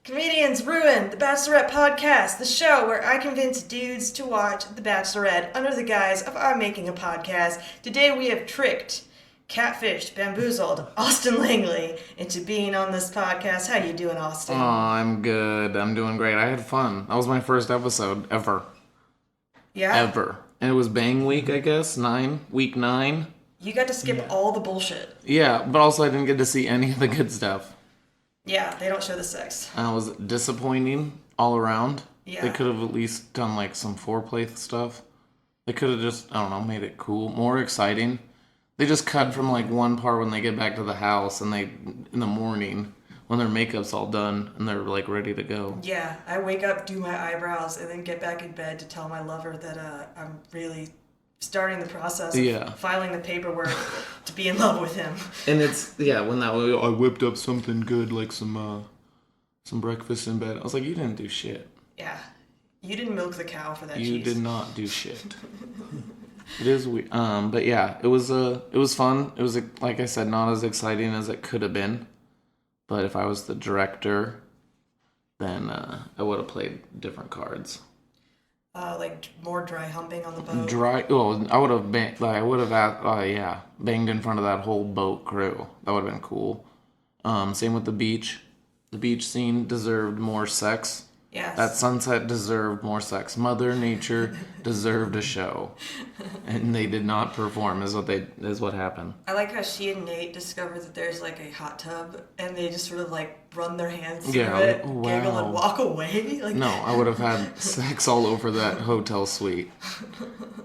Comedians Ruin, the Bachelorette podcast, the show where I convince dudes to watch The Bachelorette under the guise of I'm making a podcast. Today we have tricked, catfished, bamboozled Austin Langley into being on this podcast. How you doing, Austin? Oh, I'm good. I'm doing great. I had fun. That was my first episode ever. Yeah? Ever. And it was bang week, I guess. Week 9. You got to skip all the bullshit. Yeah, but also I didn't get to see any of the good stuff. Yeah, they don't show the sex. It was disappointing all around. Yeah. They could have at least done like some foreplay stuff. They could have just, I don't know, made it cool, more exciting. They just cut from like one part when they get back to the house and in the morning when their makeup's all done and they're like ready to go. Yeah, I wake up, do my eyebrows, and then get back in bed to tell my lover that I'm really starting the process of filing the paperwork to be in love with him. And it's, when that way I whipped up something good like some breakfast in bed. I was like, you didn't do shit. Yeah. You didn't milk the cow for that cheese. You did not do shit. It is weird. But yeah, it was fun. It was, like I said, not as exciting as it could have been. But if I was the director, then I would have played different cards. Like more dry humping on the boat. I would have banged in front of that whole boat crew. That would have been cool. Same with the beach. The beach scene deserved more sex. Yes. That sunset deserved more sex. Mother Nature deserved a show, and they did not perform. Is what happened. I like how she and Nate discovered that there's like a hot tub, and they just sort of like run their hands through it, giggle, and walk away. Like no, I would have had sex all over that hotel suite.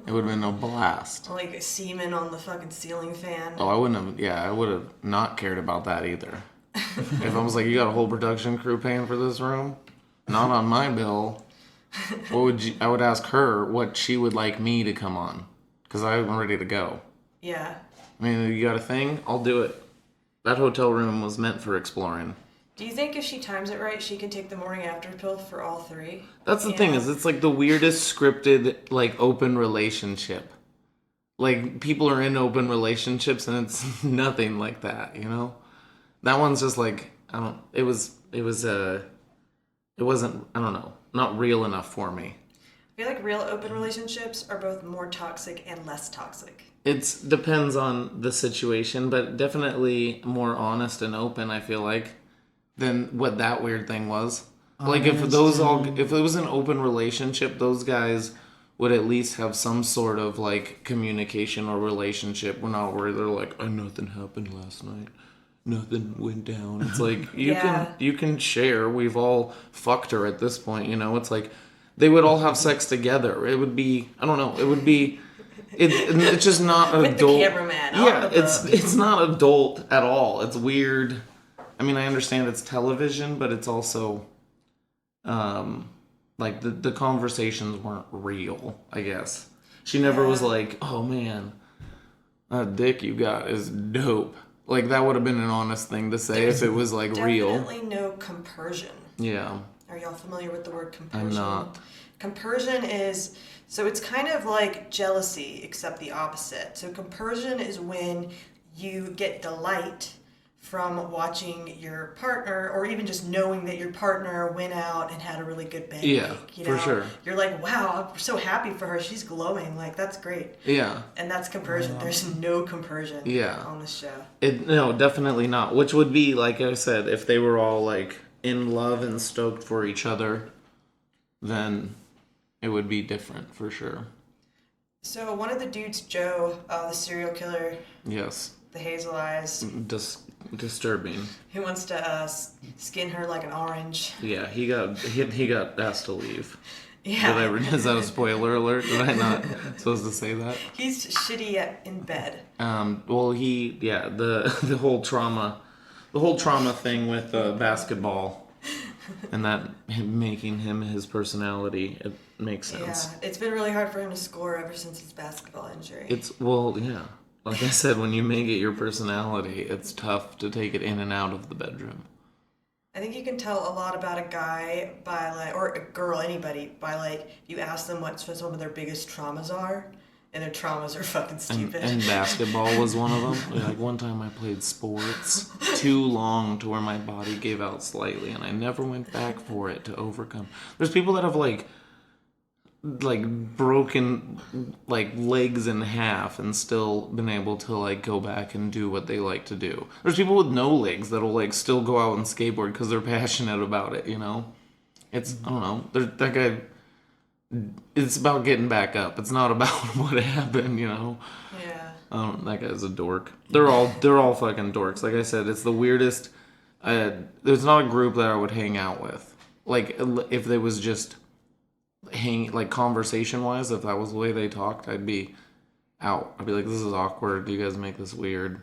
It would have been a blast. Like semen on the fucking ceiling fan. Oh, I wouldn't have. Yeah, I would have not cared about that either. If I was like, you got a whole production crew paying for this room. Not on my bill. I would ask her what she would like me to come on. Because I'm ready to go. Yeah. I mean, you got a thing? I'll do it. That hotel room was meant for exploring. Do you think if she times it right, she can take the morning after pill for all three? That's the thing, is it's like the weirdest scripted, like, open relationship. Like, people are in open relationships and it's nothing like that, you know? That one's just like, it wasn't, I don't know, not real enough for me. I feel like real open relationships are both more toxic and less toxic. It depends on the situation, but definitely more honest and open, I feel like, than what that weird thing was. Like, if it was an open relationship, those guys would at least have some sort of, like, communication or relationship. We're not where they're like, oh, nothing happened last night. Nothing went down. It's like you can share. We've all fucked her at this point, you know. It's like they would all have sex together. It would be, I don't know. It would be it's just not with adult. The cameraman. Yeah, it's not adult at all. It's weird. I mean, I understand it's television, but it's also like the conversations weren't real, I guess. She never was like, "Oh man, that dick you got is dope." Like, that would have been an honest thing to say if it was, like, real. Definitely no compersion. Yeah. Are y'all familiar with the word compersion? I'm not. Compersion is, so it's kind of like jealousy, except the opposite. So compersion is when you get delight from watching your partner, or even just knowing that your partner went out and had a really good bang. Yeah, you for sure. You're like, wow, I'm so happy for her. She's glowing. Like, that's great. Yeah. And that's compersion. There's no compersion on this show. No, definitely not. Which would be, like I said, if they were all, like, in love and stoked for each other, then it would be different, for sure. So one of the dudes, Joe, the serial killer. Yes. The hazel eyes. Disturbing. He wants to skin her like an orange. Yeah, he got asked to leave. Yeah. Is that a spoiler alert? Did I not supposed to say that? He's shitty in bed. Well, the whole trauma thing with basketball, and that making him his personality, it makes sense. Yeah, it's been really hard for him to score ever since his basketball injury. Like I said, when you make it your personality, it's tough to take it in and out of the bedroom. I think you can tell a lot about a guy by, like, or a girl, anybody, by, like, you ask them what some of their biggest traumas are, and their traumas are fucking stupid. And basketball was one of them. Like one time I played sports too long to where my body gave out slightly, and I never went back for it to overcome. There's people that have like broken like legs in half and still been able to like go back and do what they like to do. There's people with no legs that'll like still go out and skateboard because they're passionate about it, you know? It's, I don't know, that guy, it's about getting back up. It's not about what happened, you know? Yeah. That guy's a dork. They're all fucking dorks. Like I said, it's the weirdest, there's not a group that I would hang out with. Like, if there was just like conversation wise, if that was the way they talked, I'd be out. I'd be like, this is awkward. You guys make this weird.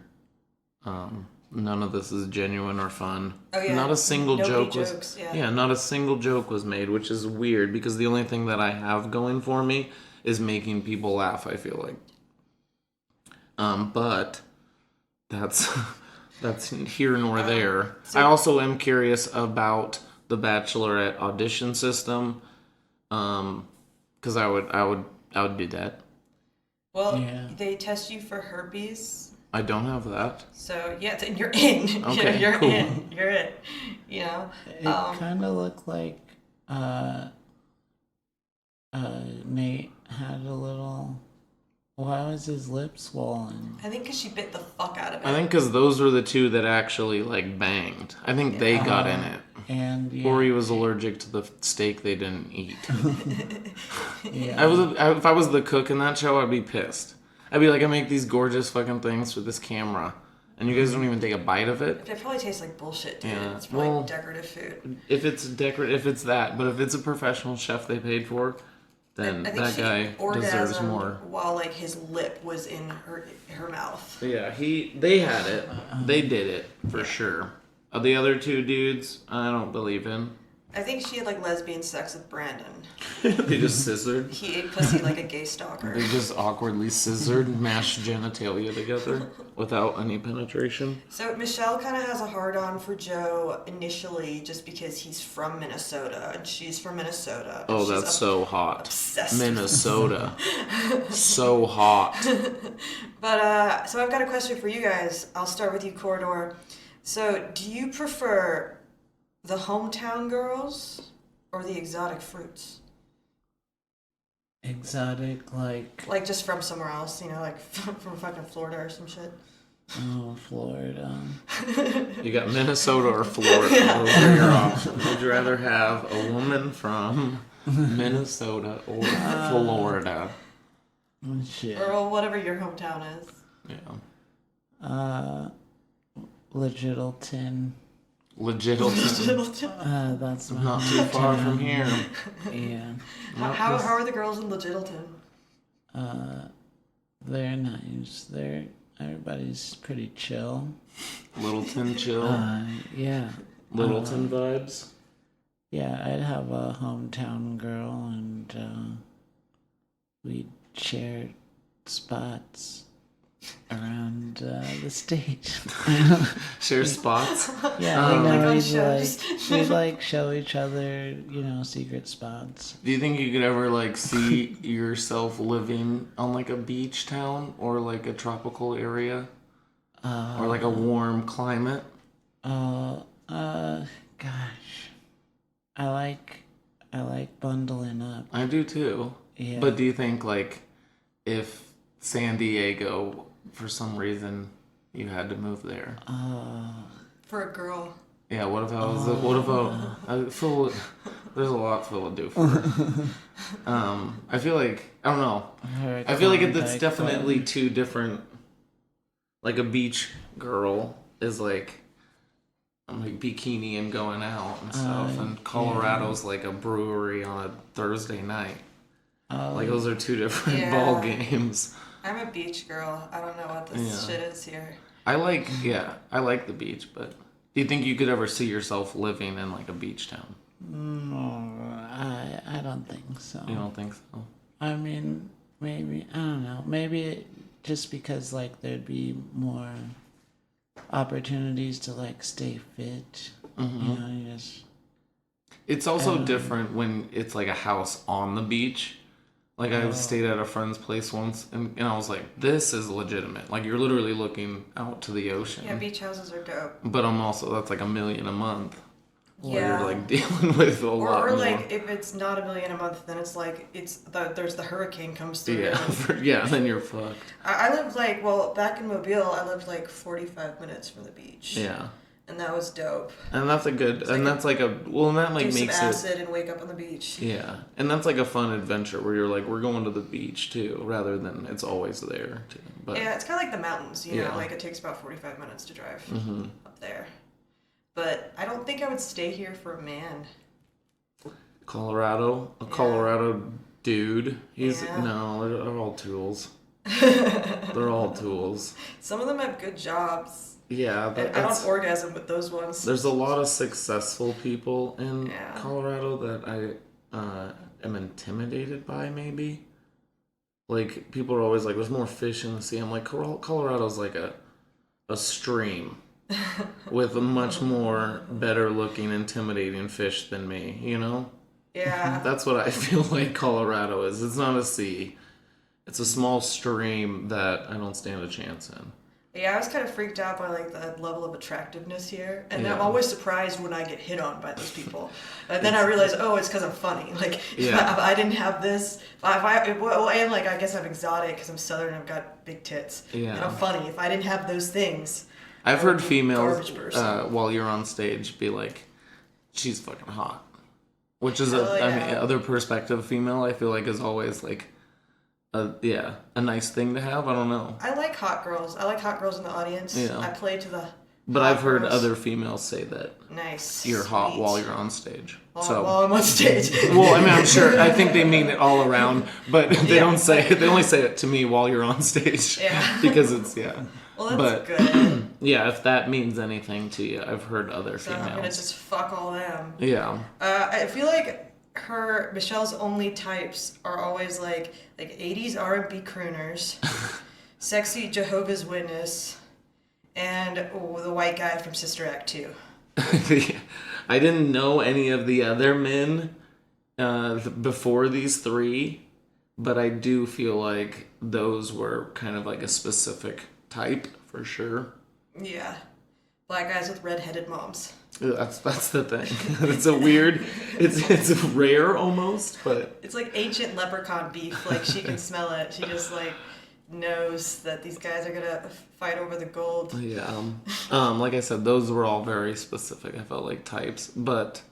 None of this is genuine or fun. Oh yeah. Not a single joke jokes, was not a single joke was made, which is weird because the only thing that I have going for me is making people laugh, I feel like. But that's here nor there. I also am curious about the Bachelorette audition system. Because I would do that. Well, they test you for herpes. I don't have that. So yeah, you're in. Okay, you're cool. in. You're in. You know. It kind of looked like Nate had a little. Why was his lip swollen? I think because she bit the fuck out of it. I think because those were the two that actually like banged. I think they got in it. And Or he was allergic to the steak they didn't eat. yeah. If I was the cook in that show, I'd be pissed. I'd be like, I make these gorgeous fucking things for this camera, and you guys don't even take a bite of it. It probably tastes like bullshit, dude. Yeah, It's probably well, decorative food. If it's if it's that, but if it's a professional chef they paid for, then I think that guy deserves orgasmed more. while like his lip was in her mouth. Yeah, they had it. They did it for sure. The other two dudes, I don't believe in. I think she had like lesbian sex with Brandon. They just scissored. He ate pussy like a gay stalker. They just awkwardly scissored, mashed genitalia together without any penetration. So Michelle kind of has a hard-on for Joe initially just because he's from Minnesota and she's from Minnesota. Oh, that's so hot. Obsessed Minnesota. So hot. But, so I've got a question for you guys. I'll start with you, Corridor. So, do you prefer the hometown girls or the exotic fruits? Exotic, like. Like just from somewhere else, you know, like from fucking Florida or some shit. Oh, Florida. You got Minnesota or Florida. Those are your options. Would you rather have a woman from Minnesota or Florida? Shit. Or whatever your hometown is. Yeah. Legittleton. Legittleton. That's my Not too far from here. Yeah. How are the girls in Legittleton? They're nice. Everybody's pretty chill. Littleton chill. Yeah. Littleton vibes. Yeah, I'd have a hometown girl, and we'd share spots around the state. Share spots. Yeah, shows. we'd like show each other, secret spots. Do you think you could ever like see yourself living on like a beach town or like a tropical area, or like a warm climate? Gosh, I like bundling up. I do too. Yeah. But do you think like if San Diego, for some reason, you had to move there? For a girl. Yeah. What if I was? I feel there's a lot Phil would do for her. I feel like I don't know. I feel like it's definitely two different. Like a beach girl is like bikini and going out and stuff, and Colorado's like a brewery on a Thursday night. Like those are two different ball games. I'm a beach girl. I don't know what this shit is here. I like the beach, but do you think you could ever see yourself living in like a beach town? No, I don't think so. You don't think so? I mean, maybe, I don't know. Maybe just because like there'd be more opportunities to like stay fit. It's also different when it's like a house on the beach. Like, I stayed at a friend's place once, and I was like, this is legitimate. Like, you're literally looking out to the ocean. Yeah, beach houses are dope. But that's like $1 million a month. Yeah. You're, like, dealing with a lot more. Or, like, if it's not $1 million a month, then it's like, there's the hurricane comes through. Yeah, then you're fucked. I lived, like, back in Mobile, I lived, like, 45 minutes from the beach. Yeah. And that was dope. And that's a good, and that Do makes some acid and wake up on the beach. Yeah, and that's like a fun adventure where you're like, we're going to the beach too, rather than it's always there too. But yeah, it's kind of like the mountains, you know, like it takes about 45 minutes to drive up there. But I don't think I would stay here for a man. Colorado dude. No, they're all tools. They're all tools. Some of them have good jobs. Yeah, I don't orgasm with those ones. There's a lot of successful people in Colorado that I am intimidated by, maybe. Like, people are always like, there's more fish in the sea. I'm like, Colorado's like a stream with a much more better looking, intimidating fish than me, you know? Yeah. That's what I feel like Colorado is. It's not a sea. It's a small stream that I don't stand a chance in. Yeah, I was kind of freaked out by like the level of attractiveness here, and I'm always surprised when I get hit on by those people. And then I realize, it's because I'm funny. Like, if I didn't have this, and like I guess I'm exotic because I'm Southern and I've got big tits. Yeah. And I'm funny. If I didn't have those things, I've heard females while you're on stage be like, "She's fucking hot," which is other perspective female. I feel like is always like. A nice thing to have. I don't know. I like hot girls. I like hot girls in the audience. Yeah. I play to the. But I've heard other females say that. Nice. You're hot while you're on stage. While I'm on stage. Well, I mean, I'm sure. I think they mean it all around, but they don't say it. They only say it to me while you're on stage. Yeah. Because it's Well, that's good. Yeah, if that means anything to you, I've heard other females. I'm gonna just fuck all them. Yeah. I feel like. Michelle's only types are always like 80s R&B crooners, sexy Jehovah's Witness, and the white guy from Sister Act 2. I didn't know any of the other men before these three, but I do feel like those were kind of like a specific type for sure. Yeah. Black guys with red-headed moms. That's the thing. It's a weird, it's rare almost, but it's like ancient leprechaun beef. Like she can smell it. She just like knows that these guys are gonna fight over the gold. Yeah. Like I said, those were all very specific. I felt like types, but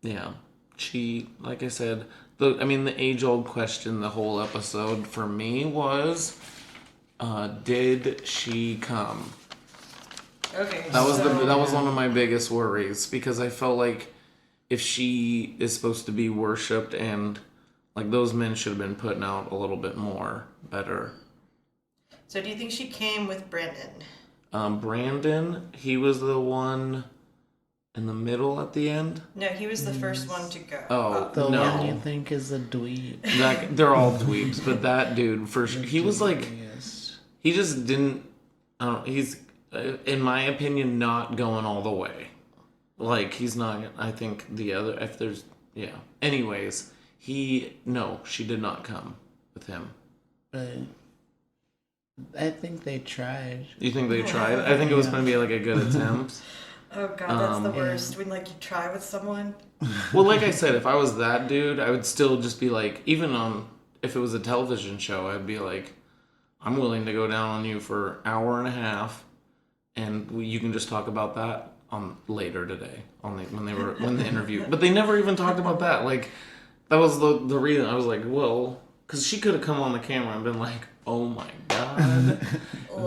yeah. She, like I said, the age-old question the whole episode for me was, did she come? Okay. That was one of my biggest worries because I felt like if she is supposed to be worshipped and like those men should have been putting out a little bit more better. So do you think she came with Brandon? Brandon, he was the one in the middle at the end? No, he was the first one to go. Oh, the no. one you think is a dweeb. They're all dweebs, but that dude, for sure, he was like, he just didn't, he's, in my opinion, not going all the way. Like, he's not, I think the other, if there's, yeah. Anyways, she did not come with him. But I think they tried. You think they tried? I think it was going to be like a good attempt. Oh god, that's the worst. When like you try with someone. Well, like I said, if I was that dude, I would still just be like, even if it was a television show, I'd be like, I'm willing to go down on you for an hour and a half, and you can just talk about that on later today when the interview. But they never even talked about that. Like that was the reason I was like, well, because she could have come on the camera and been like, oh my god,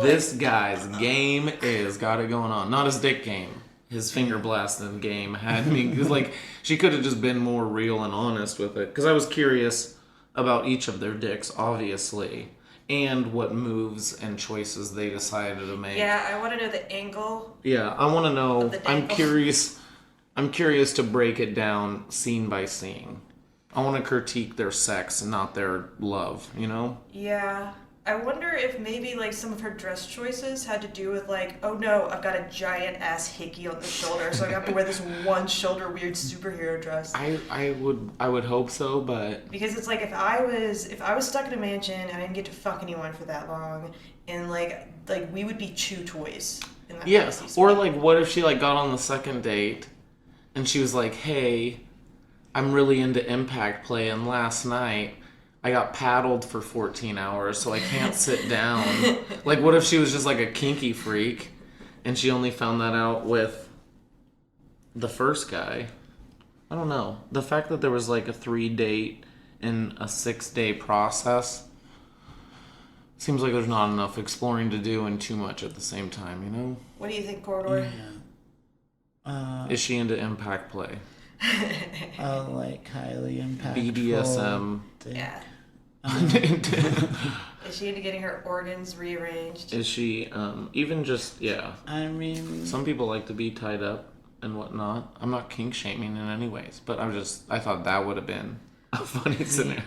this guy's game is got it going on. Not his dick game. His finger blasting game had me. Because, like, she could have just been more real and honest with it. Because I was curious about each of their dicks, obviously. And what moves and choices they decided to make. Yeah, I want to know the angle. Yeah, I want to know. I'm curious to break it down scene by scene. I want to critique their sex and not their love, you know? Yeah. I wonder if maybe like some of her dress choices had to do with like, oh no, I've got a giant ass hickey on the shoulder, so I have to wear this one shoulder weird superhero dress. I would hope so, but Because it's like if I was stuck in a mansion and I didn't get to fuck anyone for that long, and like we would be chew toys in that yes. fantasy Or spot. like, what if she like got on the second date, and she was like, "Hey, I'm really into impact play, and last night I got paddled for 14 hours, so I can't sit down." Like, what if she was just like a kinky freak, and she only found that out with the first guy? I don't know. The fact that there was like a 3-date and a 6-day process seems like there's not enough exploring to do and too much at the same time, you know? What do you think, Corridor? Is she into impact play? Like highly impactful. BDSM. thing. Yeah. Is she into getting her organs rearranged? Is she, even just, yeah. I mean, Some people like to be tied up and whatnot. I'm not kink shaming in any ways, but I thought that would have been a funny scenario.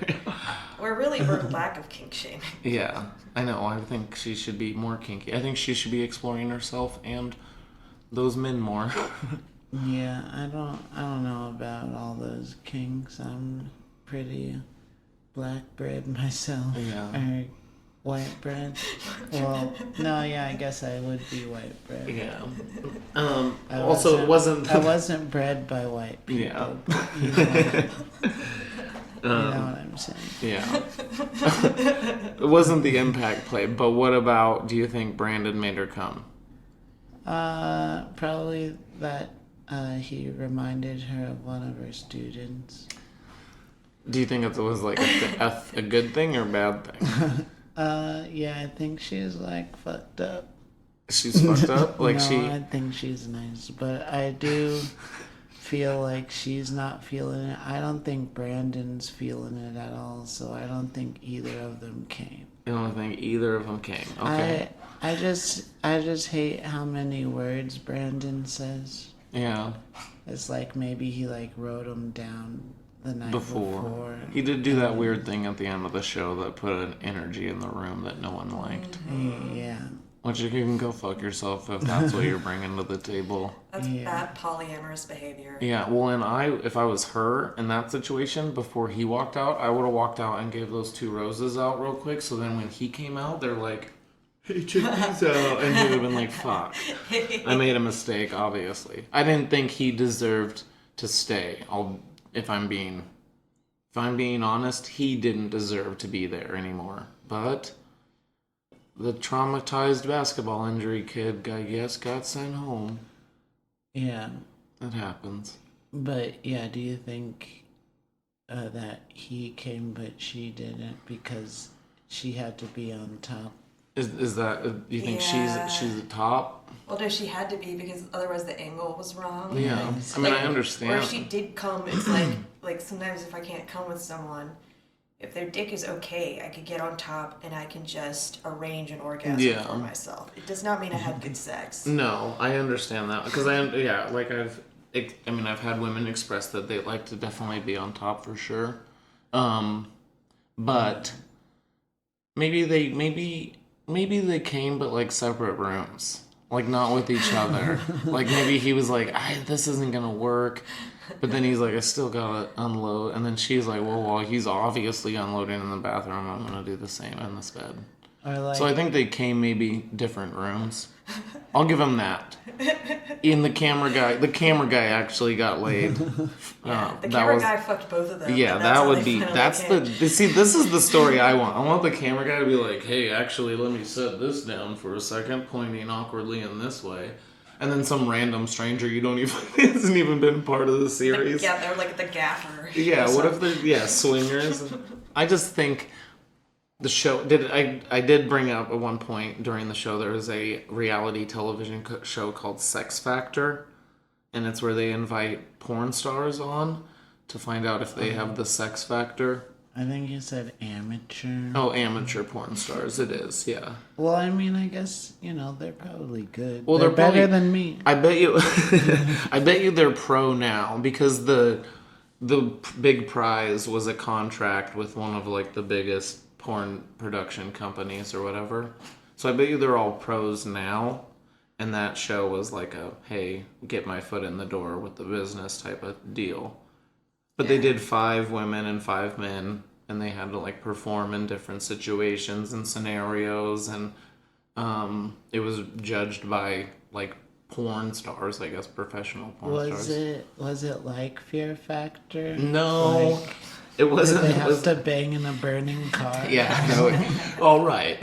We're lack of kink shaming. Yeah, I know. I think she should be more kinky. I think she should be exploring herself and those men more. yeah, I don't know about all those kinks. I'm pretty black bread myself. Yeah. Or white bread. Well, no, yeah, I guess I would be white bread. Yeah. I Also, it wasn't. I wasn't bred by white people. Yeah. But, you know what I'm saying. Yeah. It wasn't the impact play, but what about, do you think Brandon made her come? Probably that he reminded her of one of her students. Do you think it was like a good thing or a bad thing? Yeah, I think she's like fucked up. She's fucked up? Like no, I think she's nice, but I do feel like she's not feeling it. I don't think Brandon's feeling it at all, so I don't think either of them came. I don't think either of them came. Okay. I just hate how many words Brandon says. Yeah. It's like maybe he like wrote them down the night before. He did do that weird thing at the end of the show that put an energy in the room that no one liked. Yeah. Which you can go fuck yourself if that's what you're bringing to the table. That's bad polyamorous behavior. Yeah, well, and if I was her in that situation, before he walked out, I would have walked out and gave those 2 roses out real quick, so then when he came out, they're like, "Hey, check these out," and he would have been like, "Fuck. I made a mistake, obviously." I didn't think he deserved to stay. If I'm being honest, he didn't deserve to be there anymore. But the traumatized basketball injury kid, I guess, got sent home. Yeah. That happens. But yeah, do you think that he came but she didn't because she had to be on top? Is that, do you think Yeah. she's the top? Well, no, she had to be because otherwise the angle was wrong. Yeah. I mean, Like, I understand. Or if she did come, it's like sometimes if I can't come with someone, if their dick is okay, I could get on top and I can just arrange an orgasm for myself. It does not mean I had good sex. No, I understand that because I've had women express that they like to definitely be on top for sure, but maybe they came but like separate rooms, like not with each other. Like maybe he was like, this isn't gonna work, but then he's like, I still gotta unload, and then she's like, well, he's obviously unloading in the bathroom, I'm gonna do the same in this bed. Or like, So I think they came maybe different rooms. I'll give him that. The camera guy actually got laid. Yeah, the camera guy fucked both of them. Yeah, that would be. See, this is the story I want. I want the camera guy to be like, "Hey, actually, let me set this down for a second," pointing awkwardly in this way, and then some random stranger you don't even hasn't even been part of the series. Yeah, they're like the gaffer. Yeah, what if they're swingers? I just think the show I did bring up at one point during the show there was a reality television show called Sex Factor, and it's where they invite porn stars on to find out if they have the sex factor. I think you said amateur. Oh, amateur porn stars. It is, yeah. Well, I mean, I guess, they're probably good. Well, they're probably better than me. I bet you they're pro now because the big prize was a contract with one of like the biggest porn production companies or whatever. So I bet you they're all pros now. And that show was like a, hey, get my foot in the door with the business type of deal. But they did 5 women and 5 men, and they had to like perform in different situations and scenarios, and it was judged by like porn stars, I guess, professional porn stars. Was it like Fear Factor? No, Like, it wasn't. did they It have was, to bang in a burning car? yeah, no. All right,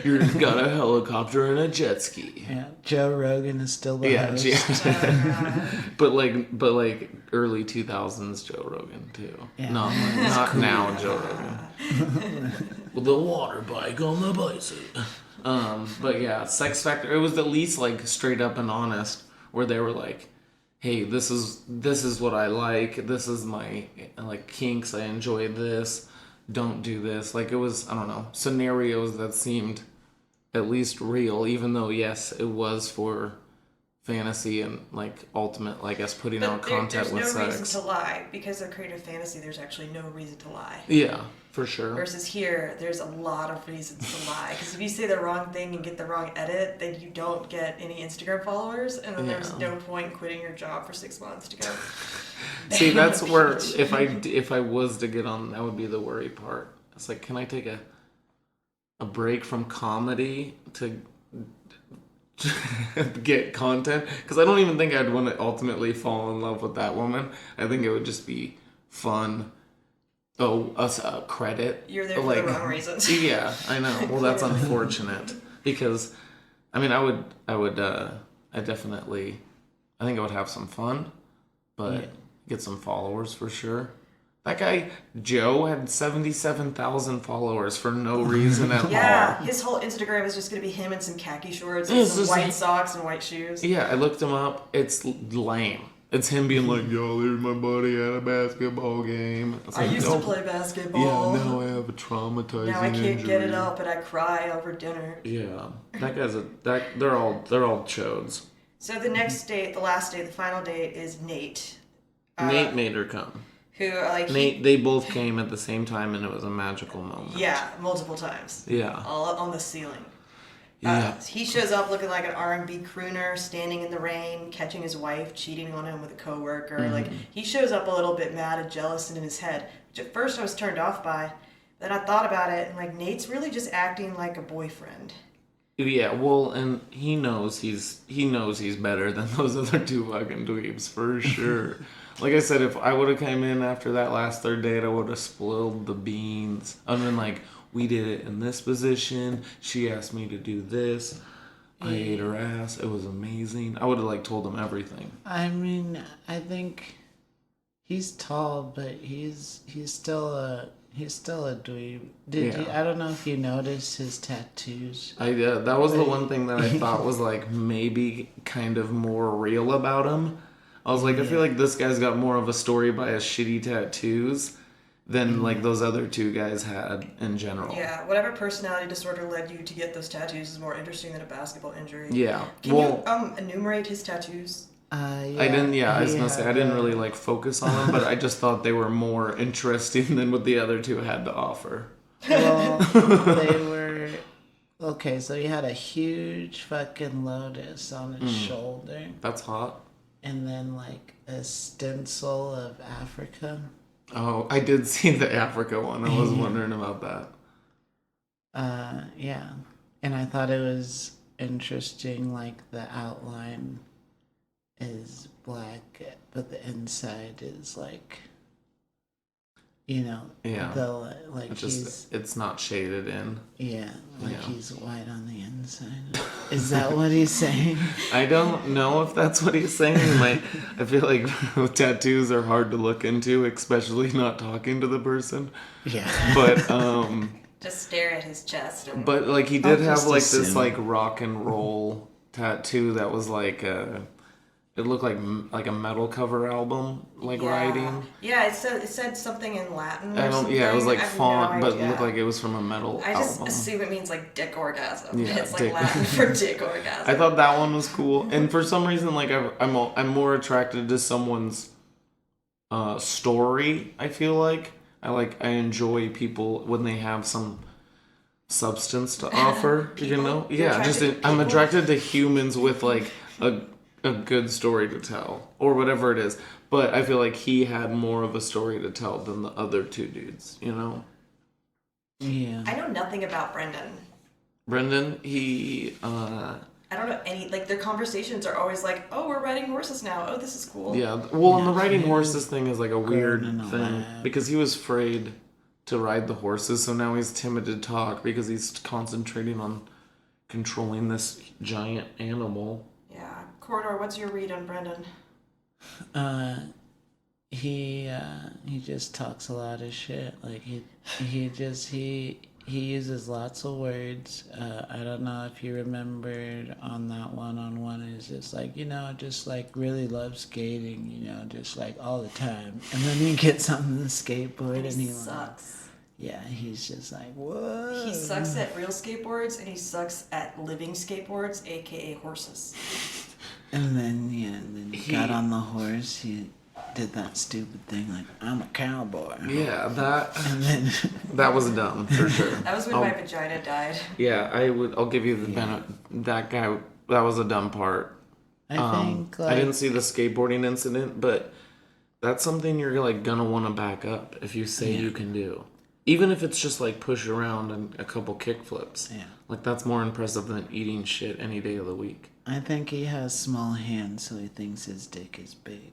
you've got a helicopter and a jet ski. Yeah, Joe Rogan is still the host. Yeah. but like early 2000s Joe Rogan too. Yeah. Not now Joe Rogan. With the water bike on the bicycle. But yeah, Sex Factor. It was at least like straight up and honest, where they were like, "Hey, this is what I like. This is my like kinks. I enjoy this. Don't do this." Like it was, I don't know, scenarios that seemed at least real, even though yes, it was for fantasy and like ultimate, I guess, putting out content with sex. There's no sex. reason to lie because of creative fantasy. There's actually no reason to lie. Yeah, for sure. Versus here, there's a lot of reasons to lie. Because if you say the wrong thing and get the wrong edit, then you don't get any Instagram followers, and then there's no point in quitting your job for 6 months to go. See, that's where if I was to get on, that would be the worry part. It's like, can I take a break from comedy to get content? Because I don't even think I'd want to ultimately fall in love with that woman. I think it would just be fun. Oh, a credit. You're there for the wrong reasons. Yeah, I know. Well, that's unfortunate because, I mean, I definitely, I think I would have some fun, but get some followers for sure. That guy, Joe, had 77,000 followers for no reason at all. Yeah, his whole Instagram is just going to be him in some khaki shorts and some white socks and white shoes. Yeah, I looked him up. It's lame. It's him being like, yo, there's my buddy at a basketball game. I used to play basketball. Yeah, now I have a traumatizing Now I can't injury. get it up and I cry over dinner. Yeah, that guy's they're all chodes. So the next date, the last date, the final date is Nate. Nate made her come. Who, like... They both came at the same time, and it was a magical moment. Yeah, multiple times. Yeah. All up on the ceiling. Yeah. He shows up looking like an R&B crooner, standing in the rain, catching his wife, cheating on him with a coworker. Mm-hmm. Like, he shows up a little bit mad and jealous and in his head, which at first I was turned off by. Then I thought about it, and, like, Nate's really just acting like a boyfriend. Yeah, well, and he knows he's better than those other 2 fucking dweebs, for sure. Like I said, if I would have come in after that last 3rd date, I would have spilled the beans. I'd been like, we did it in this position. She asked me to do this. I ate her ass. It was amazing. I would have like told him everything. I mean, I think he's tall, but he's still a dweeb. I don't know if you noticed his tattoos. That was the one thing that I thought was like maybe kind of more real about him. I was like, I feel like this guy's got more of a story by his shitty tattoos than like those other 2 guys had in general. Yeah, whatever personality disorder led you to get those tattoos is more interesting than a basketball injury. Yeah. Can you enumerate his tattoos? I didn't. Yeah, I was gonna say I didn't really like focus on them, but I just thought they were more interesting than what the other 2 had to offer. Well, they were okay. So he had a huge fucking lotus on his shoulder, That's hot. and then like a stencil of Africa. Oh, I did see the Africa one. I was wondering about that. Yeah, and I thought it was interesting. Like the outline is black, but the inside is like, Yeah. like It's not shaded in. yeah, he's white on the inside. Is that what he's saying? I don't know if that's what he's saying. I feel like tattoos are hard to look into, especially not talking to the person. Yeah. But Just stare at his chest. And... but like he did have just like this assume. like rock and roll tattoo that was like it looked like a metal cover album writing. Yeah, it said something in Latin. I or don't. something. Yeah, it was like I have font, no but it idea. looked like it was from a metal I just album. assume it means like dick orgasm. Yeah, It's like dick. Latin for dick orgasm. I thought that one was cool, and for some reason, like I'm more attracted to someone's story. I feel like I enjoy people when they have some substance to offer. You know, yeah. I'm people? attracted to humans with like a good story to tell or whatever it is. But I feel like he had more of a story to tell than the other two dudes. You know. Yeah. I know nothing about Brendan. Brendan, he. I don't know any, like, their conversations are always like, oh, we're riding horses now. Oh, this is cool. Yeah, well, and the riding horses thing is like a weird in a thing lab. because he was afraid to ride the horses, so now he's timid to talk because he's concentrating on controlling this giant animal. Yeah. Corridor, what's your read on Brendan? He just talks a lot of shit. Like he uses lots of words. I don't know if you remembered on that one-on-one. It's just like, just like really loves skating, just like all the time. And then he gets on the skateboard and he sucks. Yeah, he's just like, whoa. He sucks at real skateboards and he sucks at living skateboards, aka horses. And then he got on the horse. He did that stupid thing like, I'm a cowboy. Yeah, that And then that was dumb for sure. That was when my vagina died. Yeah, I'll give you the benefit. That guy, that was a dumb part. I think I didn't see the skateboarding incident, but that's something you're like gonna want to back up if you say you can do. Even if it's just like push around and a couple kick flips. Yeah. Like that's more impressive than eating shit any day of the week. I think he has small hands, so he thinks his dick is big.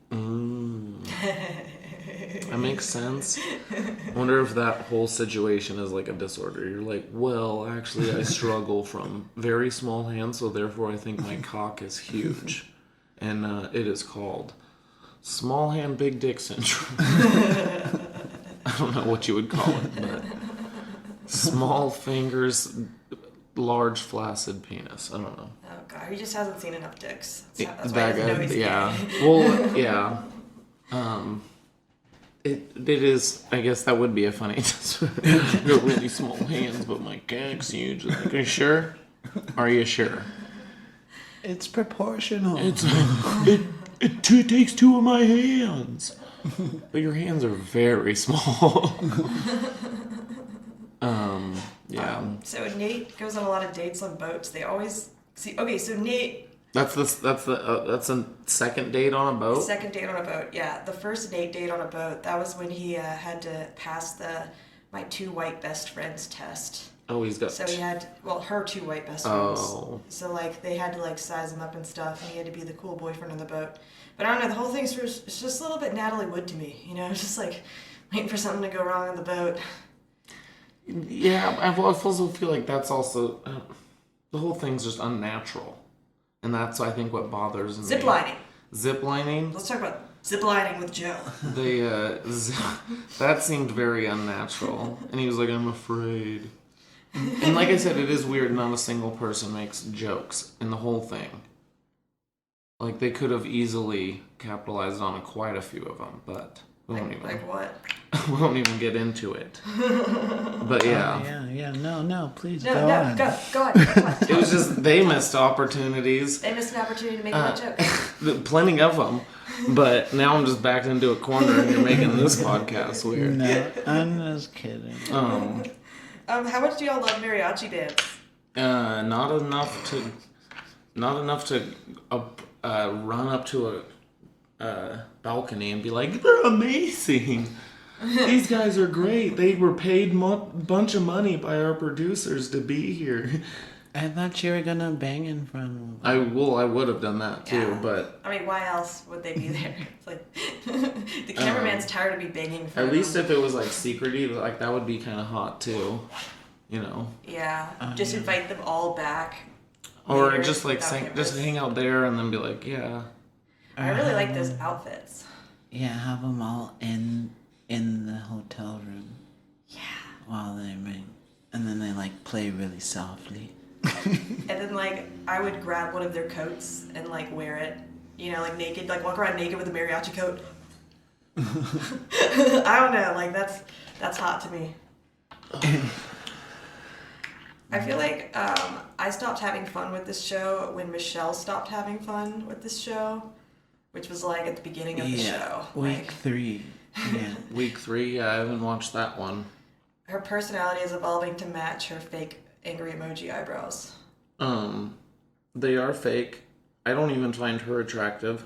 That makes sense. I wonder if that whole situation is like a disorder. You're like, well, actually, I struggle from very small hands, so therefore I think my cock is huge. And it is called small hand, big dick syndrome. I don't know what you would call it, but small fingers, large flaccid penis. I don't know. Oh god, he just hasn't seen enough dicks. That's why That he doesn't know guy, he's yeah. gay. Well, yeah. It is. I guess that would be a funny. Got really small hands, but my cock's huge. Like, are you sure? Are you sure? It's proportional. It takes two of my hands. But your hands are very small. Yeah. So Nate goes on a lot of dates on boats. They always see. Okay, so Nate. That's a second date on a boat. Second date on a boat. Yeah, the first Nate date on a boat. That was when he had to pass my two white best friends test. Oh, he's got. So he had, her two white best friends. Oh. So like they had to like size him up and stuff, and he had to be the cool boyfriend on the boat. But I don't know, the whole thing's it's just a little bit Natalie Wood to me, It's just like waiting for something to go wrong on the boat. Yeah, I also feel like that's also the whole thing's just unnatural, and that's I think what bothers me. Ziplining. Let's talk about ziplining with Joe. They that seemed very unnatural, and he was like, "I'm afraid." And like I said, it is weird. Not a single person makes jokes in the whole thing. Like they could have easily capitalized on quite a few of them, but we won't even. Like what? We won't even get into it. But yeah. No, please go on. Go on. It was just they missed opportunities. They missed an opportunity to make that joke. Plenty of them. But now I'm just backed into a corner and you're making this podcast weird. No, I'm just kidding. How much do y'all love mariachi bands? Not enough to run up to a balcony and be like, they're amazing. These guys are great. They were paid bunch of money by our producers to be here. I thought you were gonna bang in front of them. I would have done that too, but I mean, why else would they be there? It's like the cameraman's tired of me banging in front at least of if it was like secretive, like that would be kind of hot too, Yeah, just invite them all back. Or later just like without just cameras. hang out there and then be like, yeah. I really like those outfits. Yeah, have them all in the hotel room. Yeah. While they ring, and then they like play really softly. And then like I would grab one of their coats and like wear it, like naked, like walk around naked with a mariachi coat. I don't know, like that's hot to me. I feel like I stopped having fun with this show when Michelle stopped having fun with this show, which was like at the beginning of the show. Week 3. Yeah. Week 3, I haven't watched that one. Her personality is evolving to match her fake angry emoji eyebrows. They are fake. I don't even find her attractive.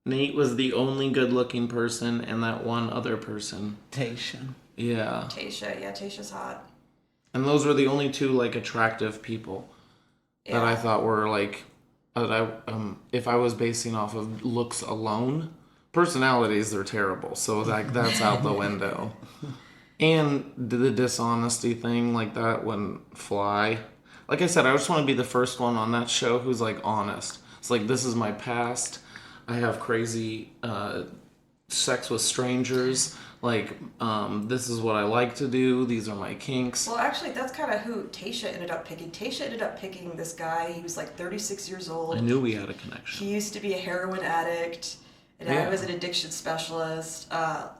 Nate was the only good-looking person, and that one other person. Tasha. Yeah. Tasha's hot. And those were the only two, like, attractive people that I thought were, like, if I was basing off of looks alone, personalities, they're terrible. So, like, that's out the window. And the dishonesty thing, like, that wouldn't fly. Like I said, I just want to be the first one on that show who's, like, honest. It's like, this is my past. I have crazy sex with strangers. Like, this is what I like to do. These are my kinks. Well, actually, that's kind of who Tasha ended up picking. Tasha ended up picking this guy. He was like 36 years old. I knew we had a connection. He used to be a heroin addict. And I was an addiction specialist.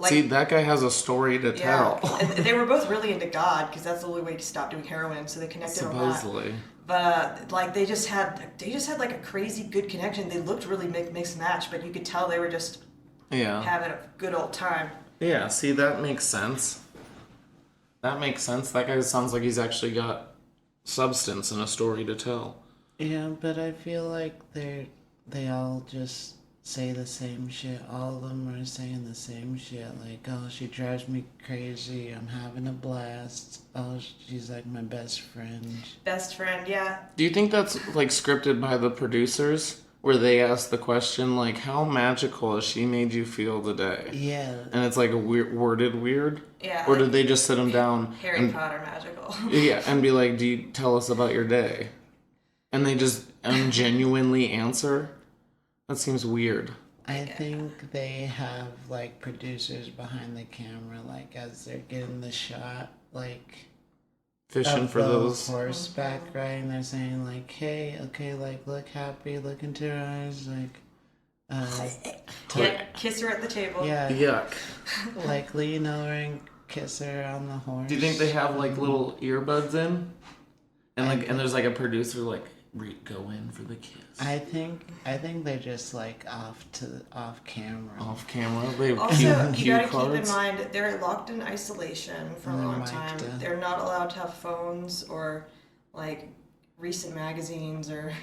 See, that guy has a story to tell. And they were both really into God because that's the only way to stop doing heroin. So they connected on that. Supposedly. But like they just had like a crazy good connection. They looked really mixed match, but you could tell they were just having a good old time. Yeah, see, that makes sense. That makes sense. That guy sounds like he's actually got substance and a story to tell. Yeah, but I feel like they all just say the same shit. All of them are saying the same shit. Like, oh, she drives me crazy. I'm having a blast. Oh, she's like my best friend. Best friend, yeah. Do you think that's, like, scripted by the producers? Where they ask the question, like, how magical has she made you feel today? Yeah. And it's, like, worded weird? Yeah. Or did they just sit them down? Harry Potter magical. Yeah, and be like, do you tell us about your day? And they just ungenuinely answer? That seems weird. I think they have, like, producers behind the camera, like, as they're getting the shot, like... Fishing for those horseback, right? And they're saying like, "Hey, okay, like look happy, look into her eyes, like, kiss her at the table. yeah, yuck." like lean over and kiss her on the horse." Do you think they have like little earbuds in, and there's like a producer like go in for the kiss? I think they're just like off camera. Off camera, they have Also, cue you gotta cards. keep in mind they're locked in isolation for a long time. They're not allowed to have phones or like recent magazines or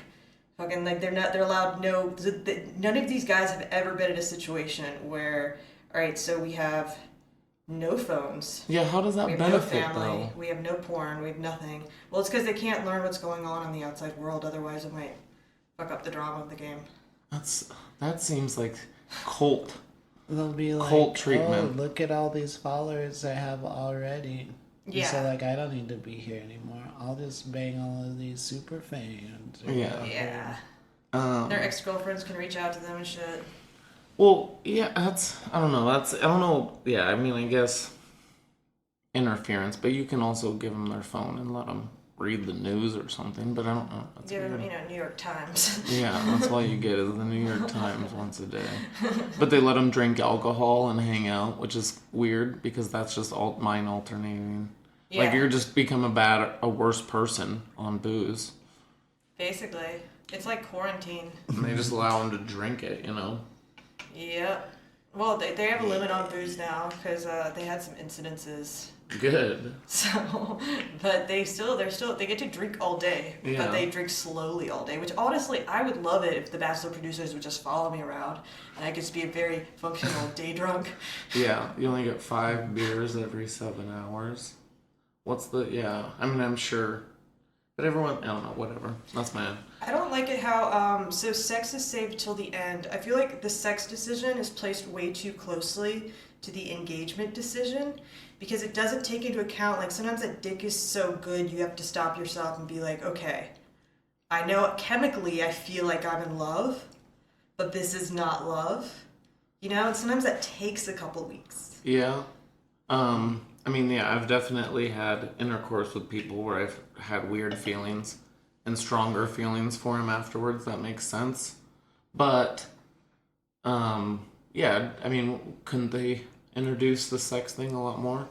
fucking like they're allowed none of these guys have ever been in a situation where all right, so we have no phones. Yeah, how does that benefit no family, though? We have no porn. We have nothing. Well, it's because they can't learn what's going on in the outside world. Otherwise, it might fuck up the drama of the game. That seems like cult. They'll be like, cult treatment. "Oh, look at all these followers I have already." Yeah. So like, I don't need to be here anymore. I'll just bang all of these super fans. Yeah. Yeah. Their ex-girlfriends can reach out to them and shit. Well, yeah, I don't know. Yeah, I mean, I guess interference, but you can also give them their phone and let them read the news or something, but I don't know. Give them, New York Times. Yeah, that's all you get is the New York Times once a day. But they let them drink alcohol and hang out, which is weird because that's just mind alternating. Yeah. Like you're just become a worse person on booze. Basically. It's like quarantine. And they just allow them to drink it, you know? Yep. Well, they have a limit on booze now because they had some incidences. Good. So, but they get to drink all day, but they drink slowly all day. Which honestly, I would love it if the Bachelor producers would just follow me around and I could just be a very functional day drunk. Yeah, you only get 5 beers every 7 hours. I mean, I'm sure. But everyone, I don't know, whatever. That's mine. I don't like it how, so sex is saved till the end. I feel like the sex decision is placed way too closely to the engagement decision because it doesn't take into account, like, sometimes that dick is so good you have to stop yourself and be like, okay, I know chemically I feel like I'm in love, but this is not love. You know, and sometimes that takes a couple weeks. Yeah. I mean, yeah, I've definitely had intercourse with people where I've had weird feelings and stronger feelings for him afterwards. That makes sense. But, yeah, I mean, couldn't they introduce the sex thing a lot more?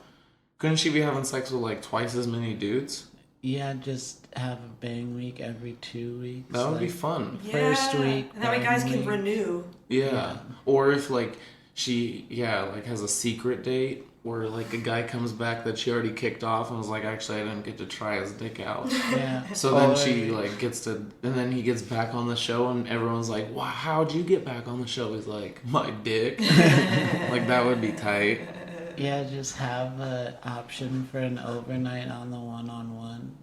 Couldn't she be having sex with, like, twice as many dudes? Yeah, just have a bang week every 2 weeks. That would be fun. Yeah. First week. And that way guys can renew. Yeah. Or if, like, she like has a secret date where like a guy comes back that she already kicked off and was like, actually I didn't get to try his dick out. Yeah. So then she like gets to, and then he gets back on the show and everyone's like, wow, how'd you get back on the show? He's like, my dick. Like that would be tight. Yeah, just have an option for an overnight on the one-on-one.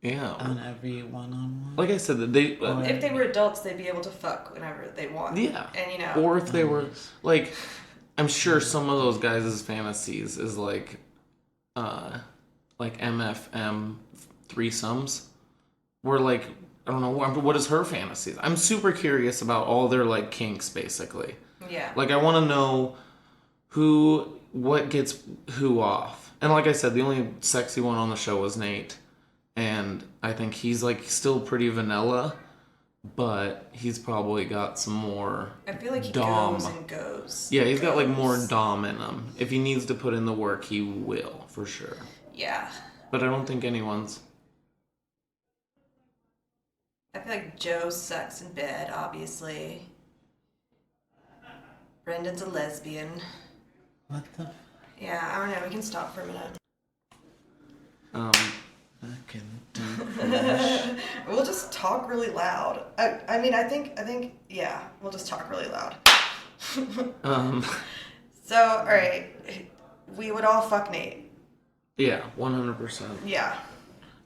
Yeah. On every one-on-one. Like I said, they if they were adults, they'd be able to fuck whenever they want. Yeah. And you know. Or if they were like, I'm sure some of those guys' fantasies is like MFM threesomes. Where like, I don't know, what is her fantasies? I'm super curious about all their like kinks basically. Yeah. Like I want to know what gets who off. And like I said, the only sexy one on the show was Nate. And I think he's like still pretty vanilla, but he's probably got some more I feel like he dom. goes and goes. Yeah, he's got like more dom in him. If he needs to put in the work, he will, for sure. Yeah. But I don't think anyone's... I feel like Joe sucks in bed, obviously. Brendan's a lesbian. What the? Yeah, I don't know. We can stop for a minute. Fucking We'll just talk really loud. I mean, I think, yeah, we'll just talk really loud. So, alright. We would all fuck Nate. Yeah, 100%. Yeah.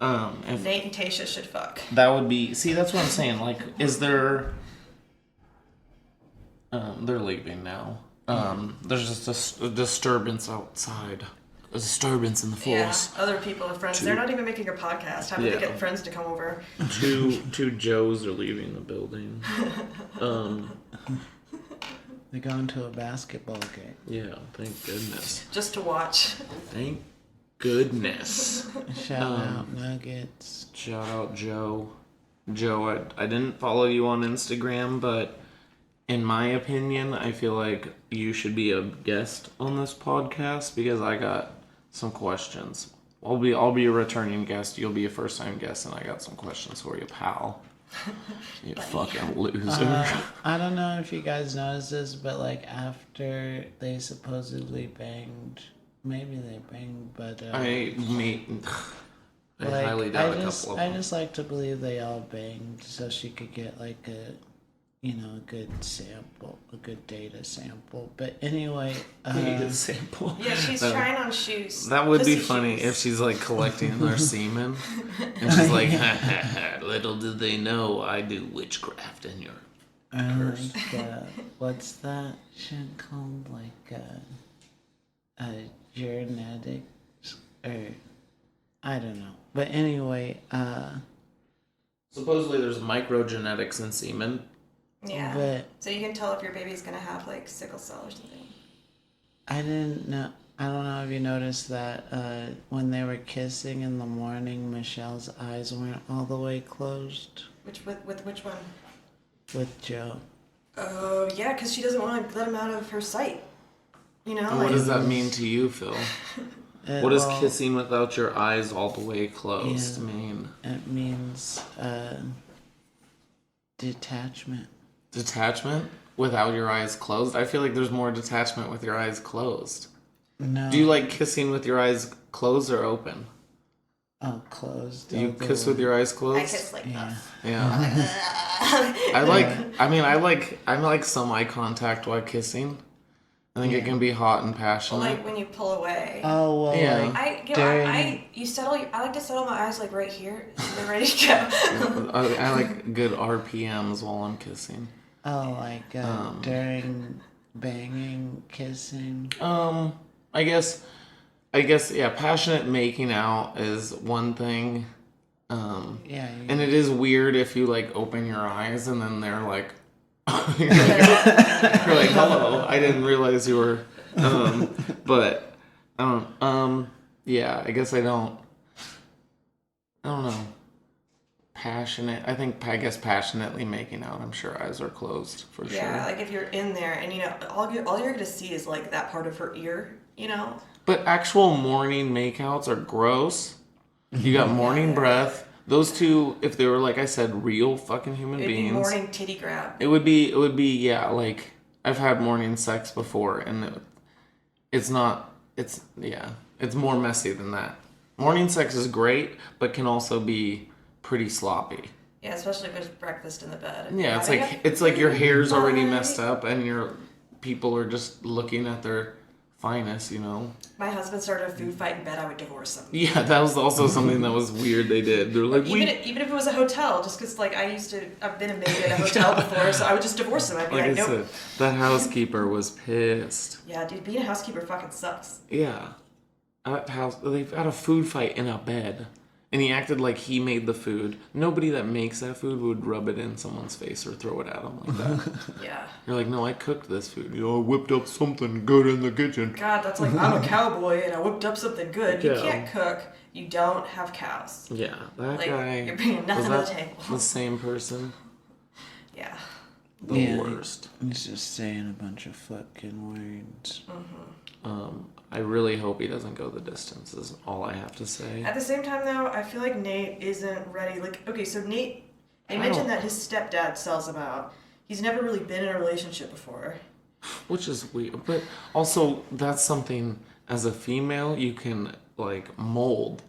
If Nate and Tasha should fuck. that would be... See, that's what I'm saying. Like, is there... they're leaving now. There's just a disturbance outside. A disturbance in the force. Yeah, other people are friends. They're not even making a podcast. How did they get friends to come over? Two Joes are leaving the building. They're going to a basketball game. Yeah, thank goodness. Just to watch. Thank goodness. Shout out Nuggets. Shout out Joe. Joe, I didn't follow you on Instagram, but in my opinion, I feel like you should be a guest on this podcast because I got some questions. I'll be a returning guest. You'll be a first time guest, and I got some questions for you, pal. You fucking loser. I don't know if you guys noticed this, but like after they supposedly banged, maybe they banged, but I like, highly doubt a I couple of them. just like to believe they all banged so she could get like a good sample, a good data sample. But anyway, Good sample. Yeah, she's trying on shoes. That would be Pussy funny shoes. if she's like collecting their semen, and she's like, ha ha ha, little did they know I do witchcraft in your purse. like, what's that shit called? Like genetics, or I don't know. But anyway, Supposedly there's microgenetics in semen. Yeah. but So you can tell if your baby's gonna have like sickle cell or something. I didn't know. I don't know if you noticed that when they were kissing in the morning, Michelle's eyes weren't all the way closed With which one? with Joe. Oh yeah, because she doesn't want to let him out of her sight. You know. What Like, does that mean to you, Phil? What does kissing without your eyes all the way closed mean? It means detachment. Detachment without your eyes closed? I feel like there's more detachment with your eyes closed. No. Do you like kissing with your eyes closed or open? Oh, closed. Do you kiss with your eyes closed? I kiss like Yeah. Yeah. I like some eye contact while kissing. I think it can be hot and passionate. like when you pull away. Oh well. Yeah. Like, I like to settle my eyes like right here, so they're ready to go. I like good RPMs while I'm kissing. like during banging, kissing. I guess yeah, passionate making out is one thing. Yeah. And it is weird if you like open your eyes and then they're like you're like, hello, I didn't realize you were but yeah, I guess I don't know. Passionate. I guess passionately making out. I'm sure eyes are closed for sure. Yeah, like if you're in there and all you're gonna see is like that part of her ear, But actual morning makeouts are gross. You got morning breath. Those two, if they were like I said, real fucking human It'd beings. be morning titty grab. It would be yeah, like I've had morning sex before, and it's more messy than that. Morning sex is great, but can also be pretty sloppy. Yeah, especially if there's breakfast in the bed. Yeah, it's like your hair's already messed up, and people are just looking at their finest, you know. My husband started a food fight in bed, I would divorce him. Yeah, that was also something that was weird they did. They're like, even if it was a hotel, just because like I've been a maid at a hotel before, so I would just divorce him. I'd be like, nope. That housekeeper was pissed. Yeah, dude, being a housekeeper fucking sucks. Yeah. They've had a food fight in a bed. And he acted like he made the food. Nobody that makes that food would rub it in someone's face or throw it at them like that. Yeah. You're like, no, I cooked this food. You know, I whipped up something good in the kitchen. God, that's like, I'm a cowboy and I whipped up something good. You can't cook. You don't have cows. Yeah, that like, guy. You're bringing nothing to the table. The same person? Yeah. The worst. He's just saying a bunch of fucking words. I really hope he doesn't go the distance, is all I have to say. At the same time, though, I feel like Nate isn't ready. Like, okay, so Nate, they mentioned that his stepdad sells him out. He's never really been in a relationship before. Which is weird. But also, that's something, as a female, you can, like, mold.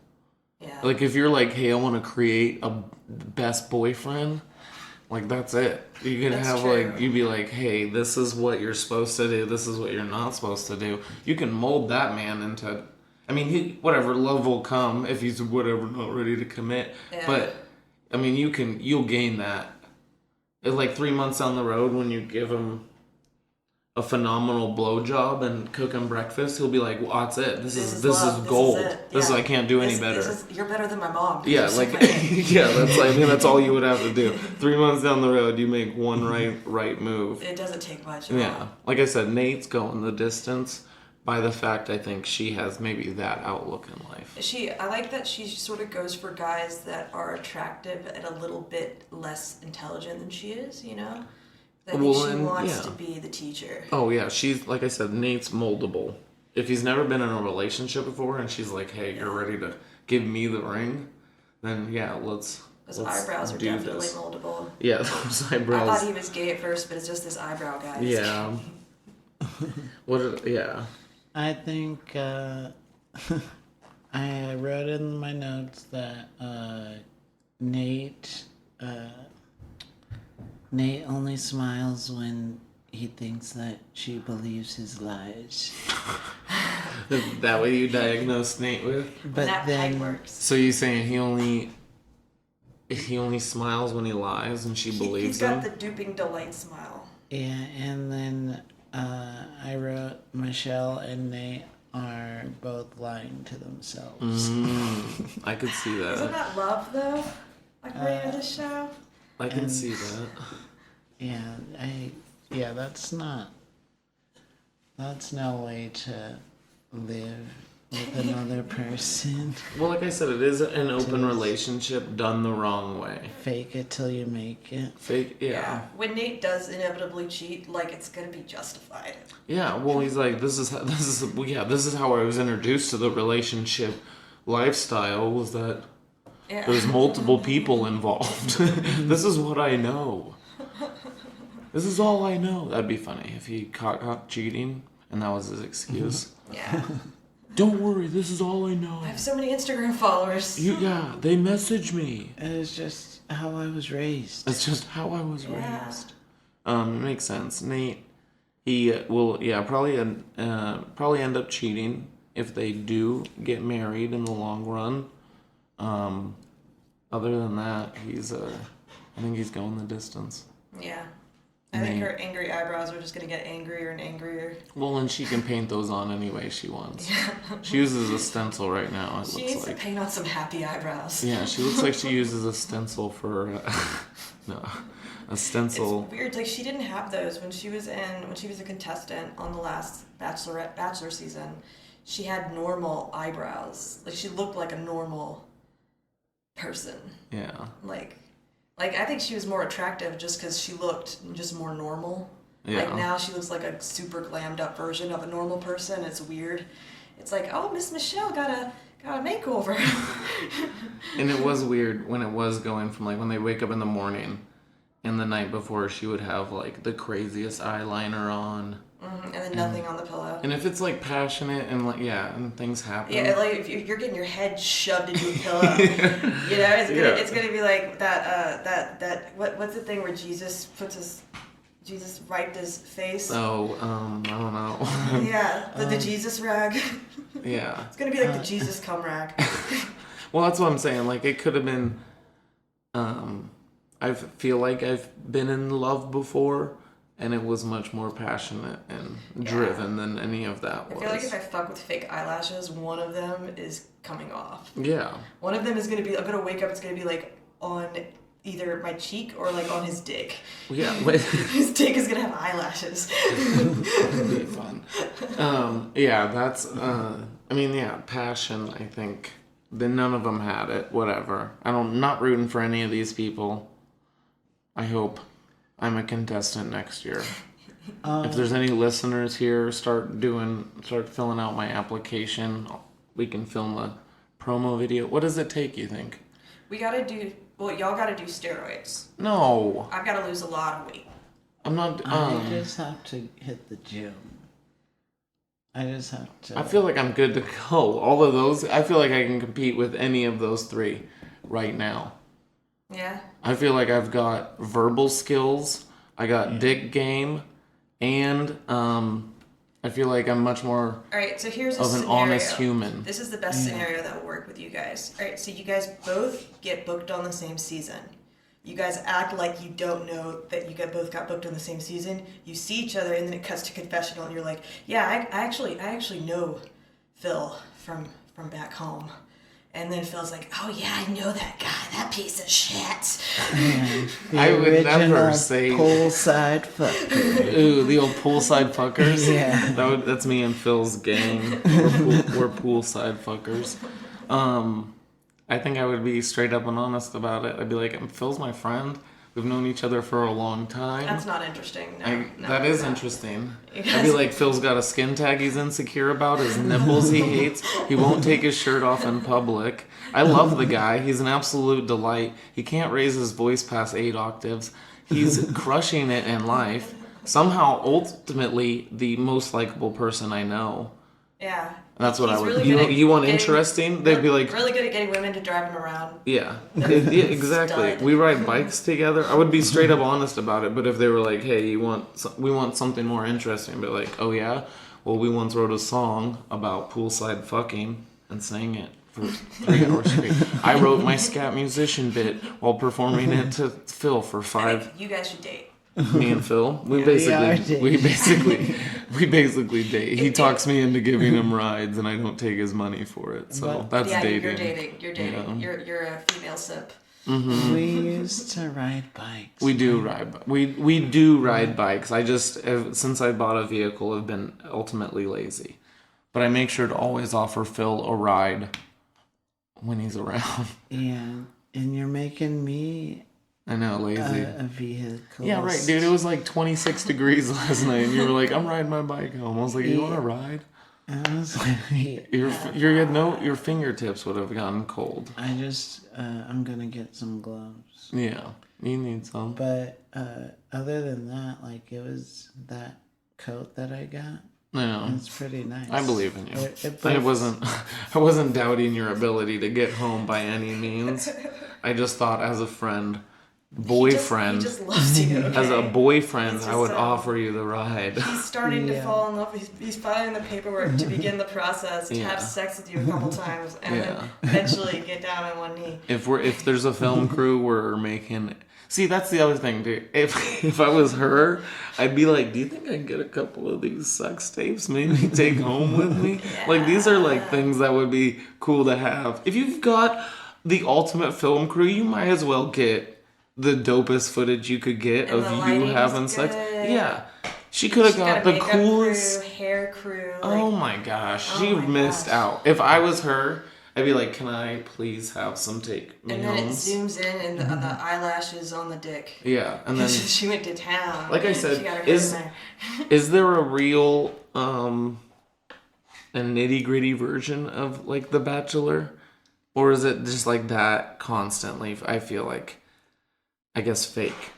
Yeah. Like, if you're like, hey, I want to create a best boyfriend, like, that's it. You can have, true. Like, you'd be like, hey, this is what you're supposed to do. This is what you're not supposed to do. You can mold that man into, I mean, whatever, love will come if he's, whatever, not ready to commit. Yeah. But, I mean, you'll gain that. Like, 3 months down the road, when you give him a phenomenal blowjob and cook him breakfast, he'll be like, well, that's it. This is gold. This is, I can't do any better. You're better than my mom. Yeah, like, yeah, that's all you would have to do. 3 months down the road, you make one right move. It doesn't take much. Yeah. Like I said, Nate's going the distance by the fact I think she has maybe that outlook in life. I like that she sort of goes for guys that are attractive and a little bit less intelligent than she is, you know? That she wants to be the teacher. Oh, yeah. She's, like I said, Nate's moldable. If he's never been in a relationship before and she's like, hey, you're ready to give me the ring, then, yeah, let's eyebrows are definitely moldable. Yeah, those eyebrows. I thought he was gay at first, but it's just this eyebrow guy. Yeah. Yeah. I think I wrote in my notes that Nate only smiles when he thinks that she believes his lies. That way you diagnosed Nate with? But that then works. So you saying he only smiles when he lies and she believes him? He's got the duping delight smile. Yeah, and then I wrote Michelle and Nate are both lying to themselves. I could see that. Isn't that love, though? Like we're in this show? I can see that. Yeah, that's no way to live with another person. Well, like I said, it is an open relationship done the wrong way. Fake it till you make it. Yeah. When Nate does inevitably cheat, like, it's gonna be justified. Yeah, well, he's like, this is how I was introduced to the relationship lifestyle, was that there's multiple people involved. This is what I know. This is all I know. That'd be funny if he caught cheating and that was his excuse. Yeah. Don't worry, this is all I know. I have so many Instagram followers. They message me. It's just how I was raised. It's just how I was raised. Makes sense. Nate, he will, probably end up cheating if they do get married in the long run. Other than that, I think he's going the distance. Yeah. I think her angry eyebrows are just going to get angrier and angrier. Well, and she can paint those on any way she wants. She uses a stencil right now, She needs to paint on some happy eyebrows. Yeah, she looks like she uses a stencil for... a stencil. It's weird. Like, she didn't have those when she was a contestant on the last Bachelor season. She had normal eyebrows. Like, she looked like a normal person. Yeah. Like I think she was more attractive just because she looked just more normal. Yeah. Like, now she looks like a super glammed up version of a normal person. It's weird. It's like, oh, Miss Michelle got a makeover. And it was weird when it was going from, like, when they wake up in the morning and the night before she would have like the craziest eyeliner on. And then nothing on the pillow. And if it's like passionate and like and things happen. Yeah, like if you're getting your head shoved into a pillow, it's gonna be like that what's the thing where Jesus wiped his face? Oh, I don't know. Yeah, the Jesus rag. Yeah. It's gonna be like the Jesus cum rag. Well, that's what I'm saying. Like it could have been. I feel like I've been in love before. And it was much more passionate and driven than any of that was. I feel like if I fuck with fake eyelashes, one of them is coming off. Yeah. One of them is going to be, I'm going to wake up, it's going to be like on either my cheek or like on his dick. Yeah. His dick is going to have eyelashes. That'd be fun. That's, passion, I think. Then none of them had it, whatever. I'm not rooting for any of these people. I hope I'm a contestant next year. If there's any listeners here, start filling out my application. We can film a promo video. What does it take, you think? Y'all gotta do steroids. No. I've gotta lose a lot of weight. I'm not. I just have to hit the gym. I just have to. I feel like I'm good to go. All of those, I feel like I can compete with any of those three right now. Yeah. I feel like I've got verbal skills, I got dick game, and I feel like I'm much more Alright, so here's of an honest human. This is the best scenario that will work with you guys. Alright, so you guys both get booked on the same season. You guys act like you don't know that you both got booked on the same season. You see each other, and then it cuts to confessional, and you're like, "Yeah, I actually know Phil from back home." And then Phil's like, "Oh yeah, I know that guy, that piece of shit." Yeah, I would never say poolside fucker. Ooh, the old poolside fuckers. Yeah, that's me and Phil's gang. We're poolside fuckers. I think I would be straight up and honest about it. I'd be like, "Phil's my friend. We've known each other for a long time." That's not interesting. That is interesting. I'd be like, Phil's got a skin tag he's insecure about, his nipples he hates. He won't take his shirt off in public. I love the guy. He's an absolute delight. He can't raise his voice past 8 octaves. He's crushing it in life. Somehow, ultimately, the most likable person I know. Yeah. That's what I would. Really you want interesting? They'd be like really good at getting women to drive him around. Yeah, exactly. Stud. We ride bikes together. I would be straight up honest about it. But if they were like, "Hey, we want something more interesting," but like, "Oh yeah, well we once wrote a song about poolside fucking and sang it for 3 hours straight. I wrote my scat musician bit while performing it to Phil for 5." You guys should date. Me and Phil, we basically date. He talks me into giving him rides, and I don't take his money for it. So that's dating. You're dating. Yeah. You're a female simp. Mm-hmm. We used to ride bikes. We do ride. We do ride bikes. I just since I bought a vehicle, have been ultimately lazy. But I make sure to always offer Phil a ride when he's around. Yeah, and you're making me. I know, lazy. A vehicle. Yeah, right, dude. It was like 26 degrees last night, and you were like, "I'm riding my bike home." I was like, "You want to ride?" I was like, your fingertips would have gotten cold. I just, I'm gonna get some gloves. Yeah, you need some. But other than that, like it was that coat that I got. Yeah, it's pretty nice. I believe in you. I wasn't doubting your ability to get home by any means. I just thought, as a friend. Boyfriend. He just loves you. Okay? As a boyfriend, I would offer you the ride. He's starting to fall in love. He's filing the paperwork to begin the process to have sex with you a couple times, and then eventually get down on one knee. If there's a film crew, we're making. See, that's the other thing, dude. If I was her, I'd be like, "Do you think I can get a couple of these sex tapes, maybe take home with me?" Yeah. Like these are like things that would be cool to have. If you've got the ultimate film crew, you might as well get the dopest footage you could get of you having sex. Yeah. She could have got the coolest crew, hair crew. Oh my gosh. She missed out. If I was her, I'd be like, "Can I please have some take me And then it zooms in and the eyelashes on the dick. Yeah. And then she went to town. Like I said, she got her in there. Is there a real a nitty-gritty version of like The Bachelor? Or is it just like that constantly? I feel like, I guess, fake.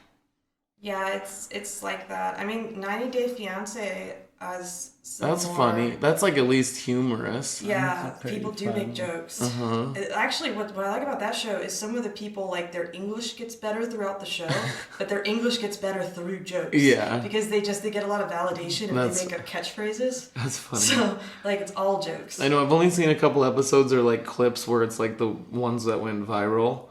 Yeah, it's like that. I mean, 90 Day Fiance has some That's more. funny. That's like at least humorous. Yeah, pretty people do make fun. jokes. Uh-huh. Actually, what I like about that show is some of the people, like, their English gets better throughout the show, but their English gets better through jokes. Yeah. Because they get a lot of validation if they make up catchphrases. That's funny. So, like, it's all jokes. I know I've only seen a couple episodes or like clips where it's like the ones that went viral,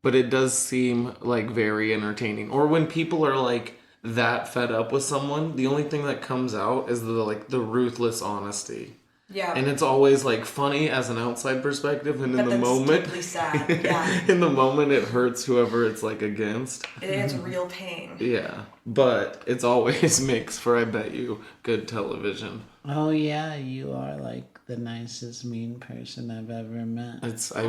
but it does seem like very entertaining. Or when people are like that fed up with someone, the only thing that comes out is the ruthless honesty. Yeah. And it's always like funny as an outside perspective, and But in the that's moment, deeply sad. Yeah. in the moment, it hurts whoever it's like against. It's real pain. Yeah, but it's always makes for, I bet you, good television. Oh yeah, you are like the nicest mean person I've ever met. It's that's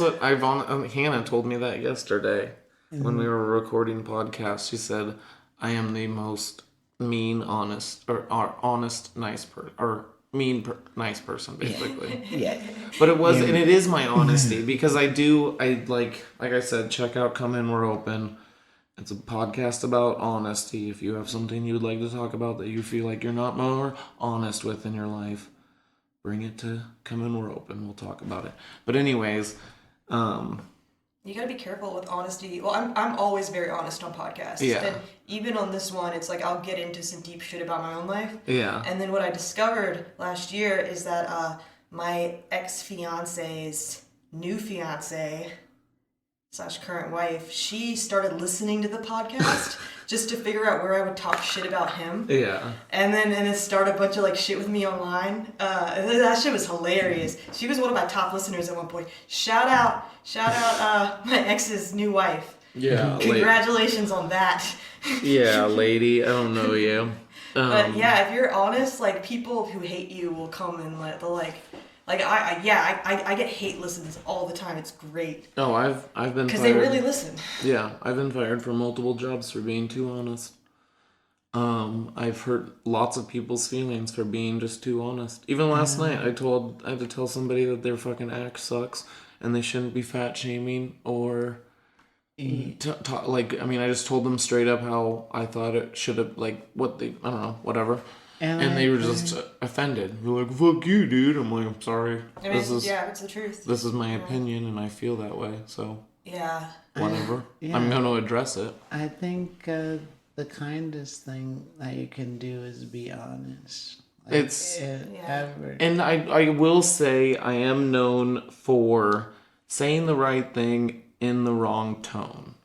what Hannah told me that yesterday when we were recording podcast. She said, "I am the most mean, honest, or honest, nice person, or nice person, basically." Yeah. But it was, and it is my honesty, because I like I said, check out Come In, We're Open. It's a podcast about honesty. If you have something you'd like to talk about that you feel like you're not more honest with in your life, bring it to Come In, We're Open. We'll talk about it. But anyways, You gotta be careful with honesty. Well, I'm always very honest on podcasts. Yeah. And even on this one, it's like I'll get into some deep shit about my own life. yeah. And then what I discovered last year is that my ex-fiance's new fiance / current wife, she started listening to the podcast just to figure out where I would talk shit about him. Yeah. And then start a bunch of like shit with me online. That shit was hilarious. She was one of my top listeners at one point. Shout out my ex's new wife. Yeah. Congratulations on that. Yeah, lady. I don't know you. But yeah, if you're honest, like people who hate you will come and they'll I get hate listens all the time. It's great. Oh, I've been Because fired. they really listen. Yeah, I've been fired from multiple jobs for being too honest. I've hurt lots of people's feelings for being just too honest. Even last night, I had to tell somebody that their fucking act sucks and they shouldn't be fat shaming or I just told them straight up how I thought it should have, like, I don't know, whatever. And they were just offended. They're like, "Fuck you, dude." I'm like, "I'm sorry. I mean, it's the truth. This is my opinion, and I feel that way. So Yeah. whatever. Yeah. I'm gonna address it." I think the kindest thing that you can do is be honest. Like, It's ever. and I will say I am known for saying the right thing in the wrong tone.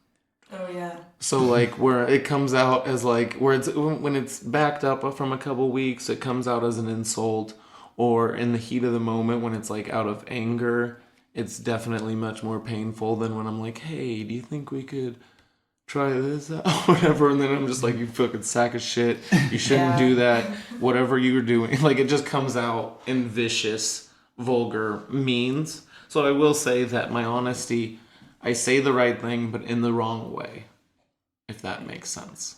Oh yeah. So like where it comes out as like when it's backed up from a couple weeks, it comes out as an insult, or in the heat of the moment when it's like out of anger, it's definitely much more painful than when I'm like, "Hey, do you think we could try this out?" Whatever, and then I'm just like, "You fucking sack of shit. You shouldn't do that. Whatever you were doing." Like it just comes out in vicious, vulgar means. So I will say that my honesty, I say the right thing, but in the wrong way. If that makes sense.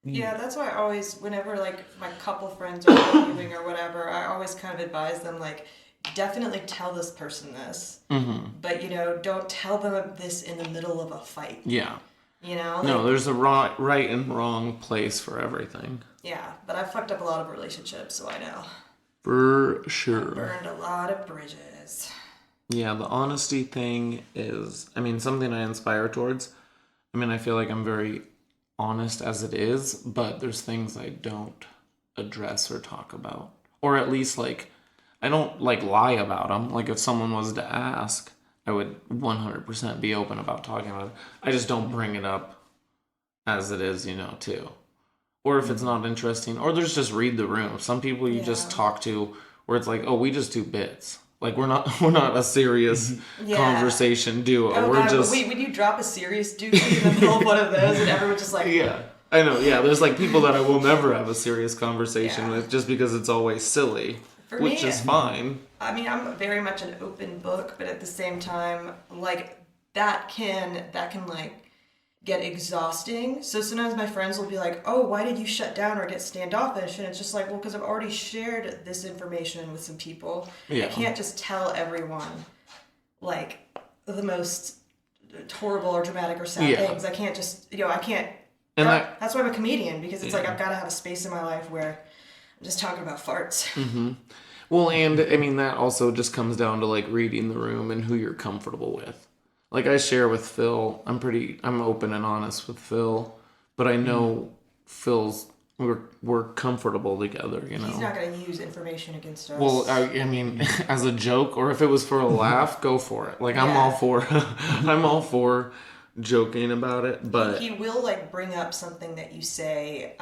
Yeah, that's why I always, whenever like my couple friends are arguing or whatever, I always kind of advise them like, definitely tell this person this, but don't tell them this in the middle of a fight. Yeah. No, there's a right and wrong place for everything. Yeah, but I've fucked up a lot of relationships, so I know. For sure. Burned a lot of bridges. Yeah, the honesty thing is, something I aspire towards. I feel like I'm very honest as it is, but there's things I don't address or talk about. Or at least, like, I don't, like, lie about them. Like, if someone was to ask, I would 100% be open about talking about it. I just don't bring it up as it is, too. Or if it's not interesting. Or there's just read the room. Some people you just talk to where it's like, "Oh, we just do bits." Like we're not a serious conversation duo. Oh, we're God, just would you drop a serious dude in the middle of one of those and everyone's just like yeah. I know, yeah. There's like people that I will never have a serious conversation with just because it's always silly, which is fine. I'm very much an open book, but at the same time, like that can like get exhausting. So sometimes my friends will be like, "Oh, why did you shut down or get standoffish?" And it's just like, well, because I've already shared this information with some people. I can't just tell everyone like the most horrible or dramatic or sad things. I can't just, I can't. And that's why I'm a comedian, because it's like I've got to have a space in my life where I'm just talking about farts. Mm-hmm. Well, and I mean, that also just comes down to like reading the room and who you're comfortable with. Like I share with Phil, I'm open and honest with Phil, but I know Phil's, we're comfortable together, you know. He's not going to use information against us. Well, I mean, as a joke, or if it was for a laugh, go for it. Like I'm all for joking about it, but he will like bring up something that you say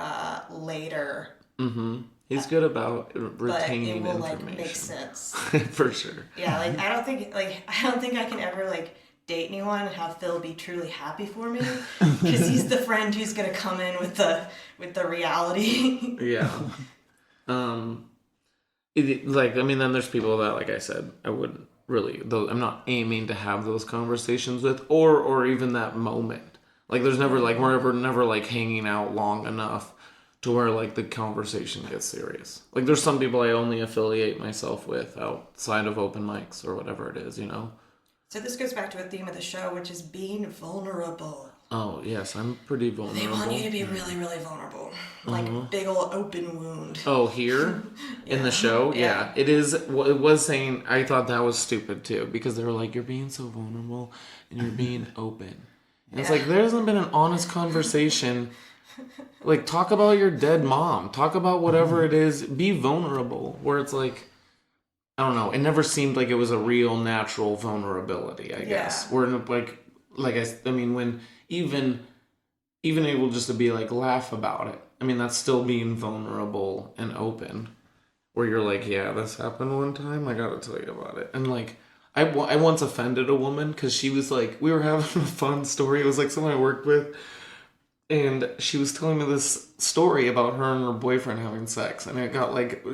later. Mm-hmm. He's good about retaining but it will, information. Like, make sense. For sure. Yeah, like I don't think I can ever like date anyone and have Phil be truly happy for me, because he's the friend who's gonna come in with the reality. Yeah. Then there's people that, like I said, I wouldn't really. I'm not aiming to have those conversations with, or even that moment. Like there's never like we're never like hanging out long enough to where like the conversation gets serious. Like there's some people I only affiliate myself with outside of open mics or whatever it is, you know. So this goes back to a theme of the show, which is being vulnerable. Oh yes, I'm pretty vulnerable. They want you to be really, really vulnerable, like big old open wound. Oh, here in the show, yeah, it is. It was saying. I thought that was stupid too, because they were like, "You're being so vulnerable and you're being open." And it's like there hasn't been an honest conversation. Like, talk about your dead mom. Talk about whatever it is. Be vulnerable. Where it's like, I don't know. It never seemed like it was a real, natural vulnerability. I guess. Where I mean, when even able just to be like laugh about it. I mean, that's still being vulnerable and open. Where you're like, yeah, this happened one time. I gotta tell you about it. And like, I once offended a woman because she was like, we were having a fun story. It was like someone I worked with. And she was telling me this story about her and her boyfriend having sex, and it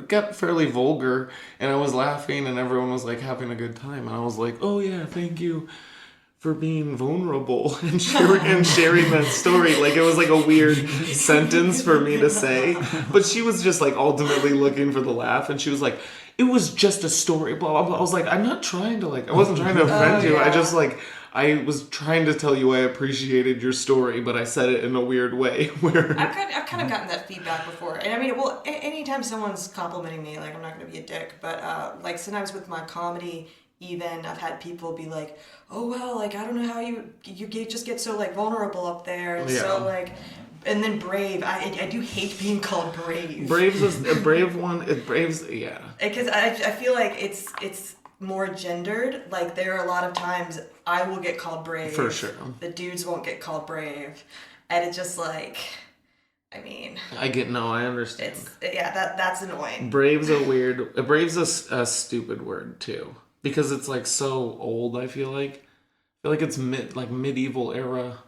got fairly vulgar, and I was laughing, and everyone was like having a good time, and I was like, oh yeah, thank you for being vulnerable and sharing that story. Like it was like a weird sentence for me to say, but she was just like ultimately looking for the laugh, and she was like, it was just a story, blah blah blah. I was like, I wasn't trying to offend you. I was trying to tell you I appreciated your story, but I said it in a weird way. Where I've kind of gotten that feedback before, and I mean, well, anytime someone's complimenting me, like I'm not going to be a dick, but like sometimes with my comedy, even I've had people be like, "Oh well, like I don't know how you just get so like vulnerable up there, and so like." And then brave. I do hate being called brave. Brave's a brave one. Brave's, yeah. Because I feel like it's more gendered. Like there are a lot of times I will get called brave. For sure. The dudes won't get called brave, and it's just like, I mean. I understand. That's annoying. Brave's a stupid word too, because it's like so old. I feel like it's medieval era.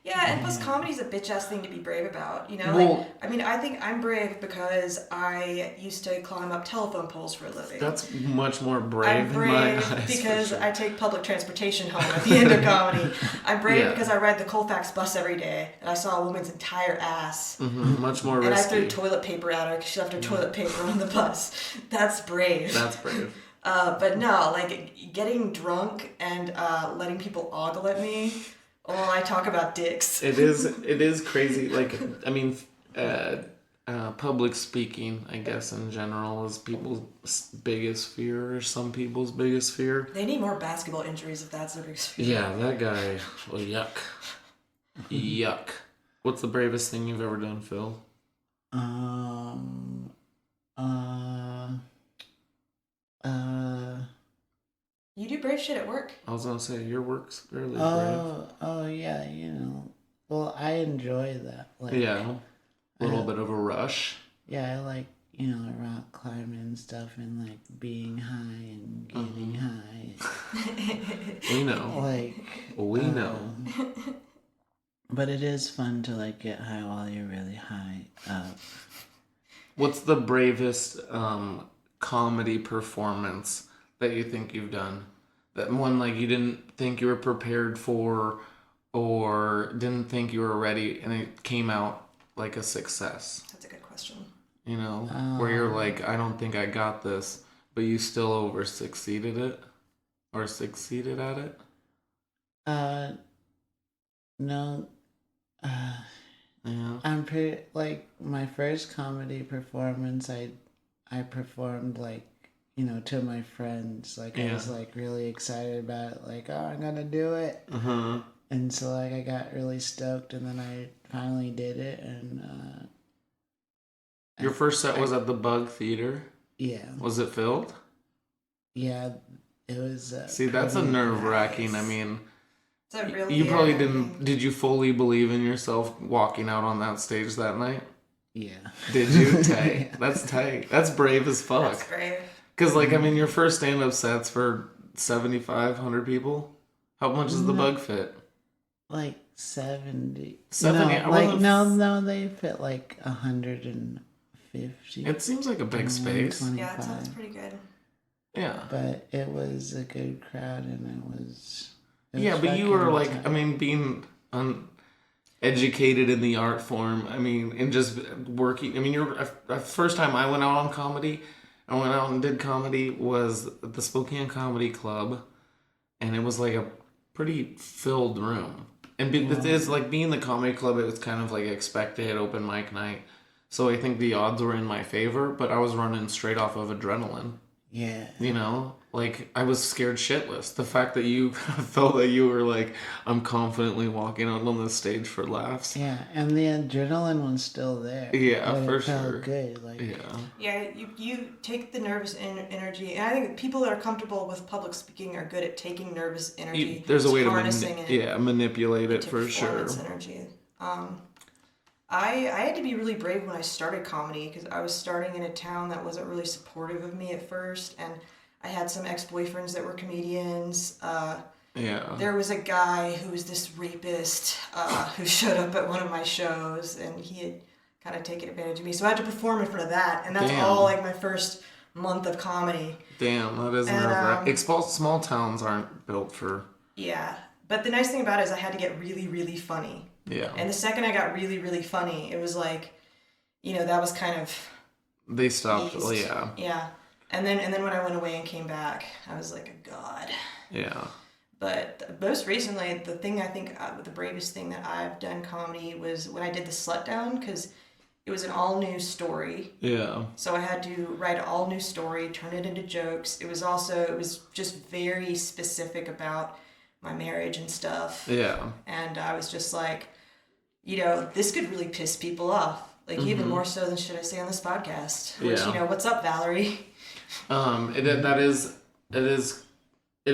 Yeah, and plus comedy's a bitch-ass thing to be brave about, you know? Well, I mean, I think I'm brave because I used to climb up telephone poles for a living. That's much more brave I'm brave in my eyes, because for sure. I take public transportation home at the end of comedy. I'm brave because I ride the Colfax bus every day, and I saw a woman's entire ass. Mm-hmm, much more risky. And I threw toilet paper at her because she left her toilet paper on the bus. That's brave. That's brave. But no, like, getting drunk and letting people ogle at me... Oh, I talk about dicks. It is crazy. Like, I mean, public speaking, I guess, in general, is people's biggest fear, or some people's biggest fear. They need more basketball injuries if that's their biggest fear. Yeah, that guy. Well, yuck. Yuck. What's the bravest thing you've ever done, Phil? You do brave shit at work. I was gonna say your work's fairly brave. Oh yeah, you know. Well, I enjoy that. Like, yeah, a little bit of a rush. Yeah, I like rock climbing and stuff, and like being high and getting high. We know. We know. But it is fun to like get high while you're really high up. What's the bravest comedy performance that you think you've done? That one like you didn't think you were prepared for, or didn't think you were ready, and it came out like a success? That's a good question. Where you're like, I don't think I got this, but you still succeeded at it? Uh, no. Yeah. I'm pretty like my first comedy performance. I performed like to my friends. Like I was like really excited about it. Like I'm gonna do it. And so like I got really stoked, and then I finally did it. And your first set was at the Bug Theater. Yeah. Was it filled? Yeah, it was. See, that's a nerve-wracking. I mean, really you probably didn't. Did you fully believe in yourself walking out on that stage that night? Yeah. Did you? Tight. That's tight. That's brave as fuck. That's brave. Because, like, I mean, your first stand-up sets for 7,500 people. How much does the Bug fit? Like 70. 70. No, they fit like 150. It seems like a big space. Yeah, it sounds pretty good. Yeah. But it was a good crowd, and it was yeah, but you were like, I mean, being educated in the art form, I mean, and just working. I mean, the first time I went out on comedy, I went out and did comedy was at the Spokane Comedy Club, and it was like a pretty filled room. And it is like being the comedy club, it was kind of like expected, open mic night. So I think the odds were in my favor, but I was running straight off of adrenaline. Yeah. You know, like I was scared shitless. The fact that you felt that you were like, I'm confidently walking out on the stage for laughs. Yeah, and the adrenaline was still there. Yeah, but for it felt sure. Good, like Yeah, you take the nervous energy, and I think people that are comfortable with public speaking are good at taking nervous energy. There's a way to manipulate it for sure. Energy. I had to be really brave when I started comedy because I was starting in a town that wasn't really supportive of me at first, and I had some ex-boyfriends that were comedians. There was a guy who was this rapist who showed up at one of my shows, and he had kind of taken advantage of me. So I had to perform in front of that, and that's all like my first month of comedy. Damn, that is nerve-wracking. Small towns aren't built for... Yeah, but the nice thing about it is I had to get really, really funny. Yeah. And the second I got really, really funny, it was like, that was kind of... They stopped, Yeah. And then when I went away and came back, I was like a god. Yeah. But most recently, the thing I think, the bravest thing that I've done comedy was when I did the Slut Down, because it was an all-new story. Yeah. So I had to write an all-new story, turn it into jokes. It was just very specific about my marriage and stuff. Yeah. And I was just like, this could really piss people off. Like, even more so than should I say on this podcast. Which, what's up, Valerie? It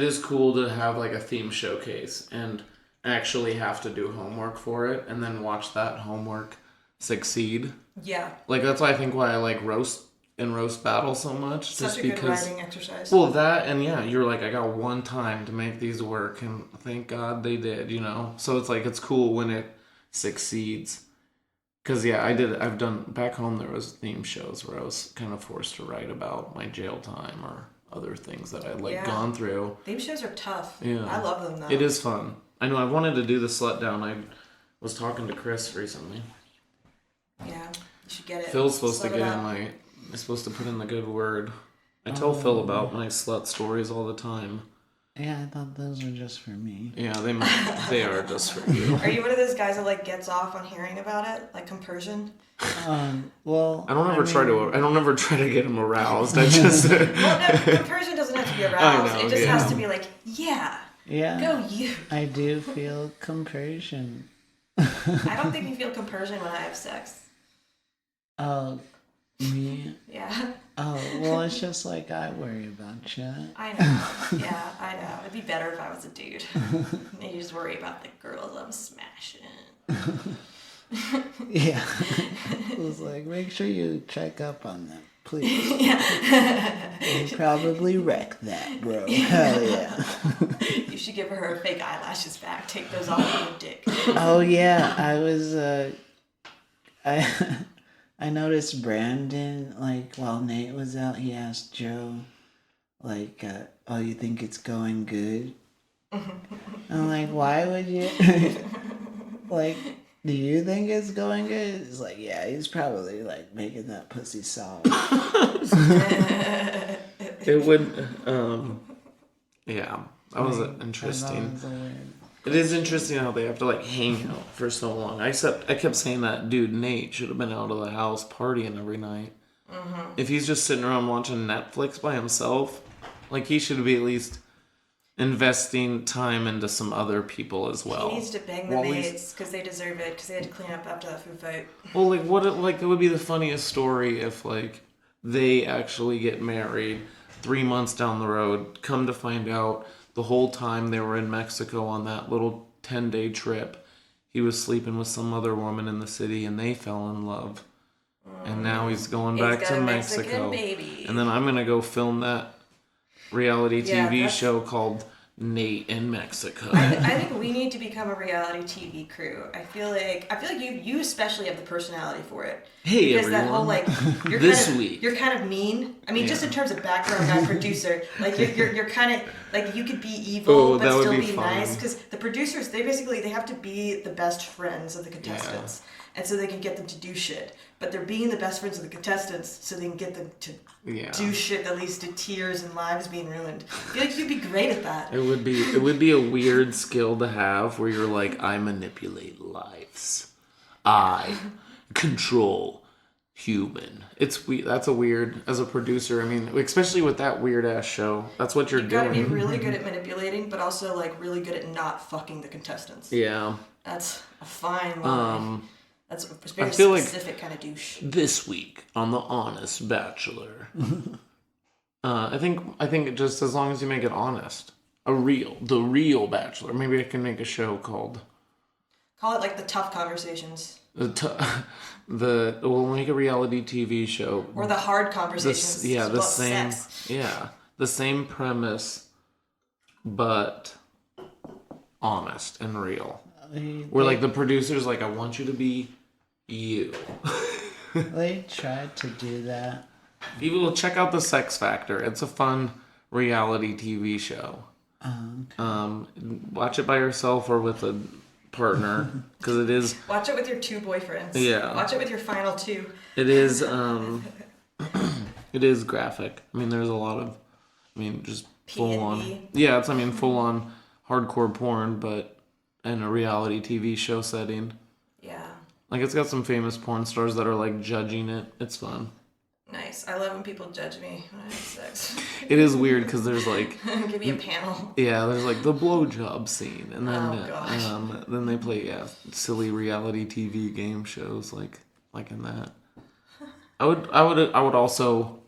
is cool to have like a theme showcase and actually have to do homework for it and then watch that homework succeed. Yeah. Like that's why I like roast battle so much. Such a good writing exercise. Well, that and you're like, I got one time to make these work and thank God they did, So it's like it's cool when it succeeds. Because I've done back home. There was theme shows where I was kind of forced to write about my jail time or other things that I'd gone through. Theme shows are tough. Yeah, I love them though. It is fun. I know. I wanted to do the Slut Down. I was talking to Chris recently. Yeah, you should get it. Phil's supposed to get in I'm supposed to put in the good word. I tell Phil about my slut stories all the time. Yeah, I thought those were just for me. Yeah, they are just for you. Are you one of those guys that gets off on hearing about it, like compersion? Well, I don't ever try to get him aroused. I just compersion doesn't have to be aroused. I know, it just has to be like, yeah, go you. I do feel compersion. I don't think you feel compersion when I have sex. Oh, me? Yeah. Oh, well, it's just like I worry about you. I know. Yeah, I know. It'd be better if I was a dude. You just worry about the girls I'm smashing. Yeah. It was like, make sure you check up on them, please. You probably wrecked that, bro. Hell yeah. You should give her fake eyelashes back. Take those off with your dick. Oh, yeah. I was, I noticed Brandon, while Nate was out, he asked Joe, oh, you think it's going good? I'm like, why would you? Do you think it's going good? He's like, yeah, he's probably, making that pussy soft. It would, yeah, that was interesting. It is interesting how they have to like hang out for so long. I kept saying that dude Nate should have been out of the house partying every night. Mm-hmm. If he's just sitting around watching Netflix by himself, like he should be at least investing time into some other people as well. He needs to bang the maids because they deserve it because they had to clean up after that food fight. Well, it would be the funniest story if like they actually get married 3 months down the road, come to find out the whole time they were in Mexico on that little 10-day trip, he was sleeping with some other woman in the city and they fell in love. And now he's going back to Mexico. Baby. And then I'm going to go film that reality TV show called Nate in Mexico. I think we need to become a reality TV crew. I feel like you especially have the personality for it. Hey, because everyone. That whole like you're kind of mean. I mean, just in terms of background guy producer, like you're kind of like you could be evil but still be nice. Because the producers they have to be the best friends of the contestants, and so they can get them to do shit. But they're being the best friends of the contestants, so they can get them to do shit that leads to tears and lives being ruined. I feel like you'd be great at that. It would be a weird skill to have, where you're like, I manipulate lives, I control human. That's a weird as a producer. I mean, especially with that weird ass show, that's what you're doing. You gotta be really good at manipulating, but also like really good at not fucking the contestants. Yeah, that's a fine line. That's a very specific kind of douche. This week on The Honest Bachelor, I think just as long as you make it honest, the real Bachelor. Maybe I can make a show called. Call it like the tough conversations. We'll make a reality TV show. Or the hard conversations. The same. Sex. Yeah, the same premise, but honest and real. Where like the producer's like, I want you to be you. They tried to do that. People will check out the Sex Factor. It's a fun reality TV show. Okay. Watch it by yourself or with a partner, because it is. Watch it with your 2 boyfriends. Yeah. Watch it with your final 2. It is. It is graphic. I mean, there's a lot of. Just full on. Yeah, it's full on hardcore porn, but in a reality TV show setting. Yeah. Like, it's got some famous porn stars that are, like, judging it. It's fun. Nice. I love when people judge me when I have sex. It is weird, because there's, like... Give me a panel. Yeah, there's, like, the blowjob scene. And then, then they play, silly reality TV game shows, like in that. I would also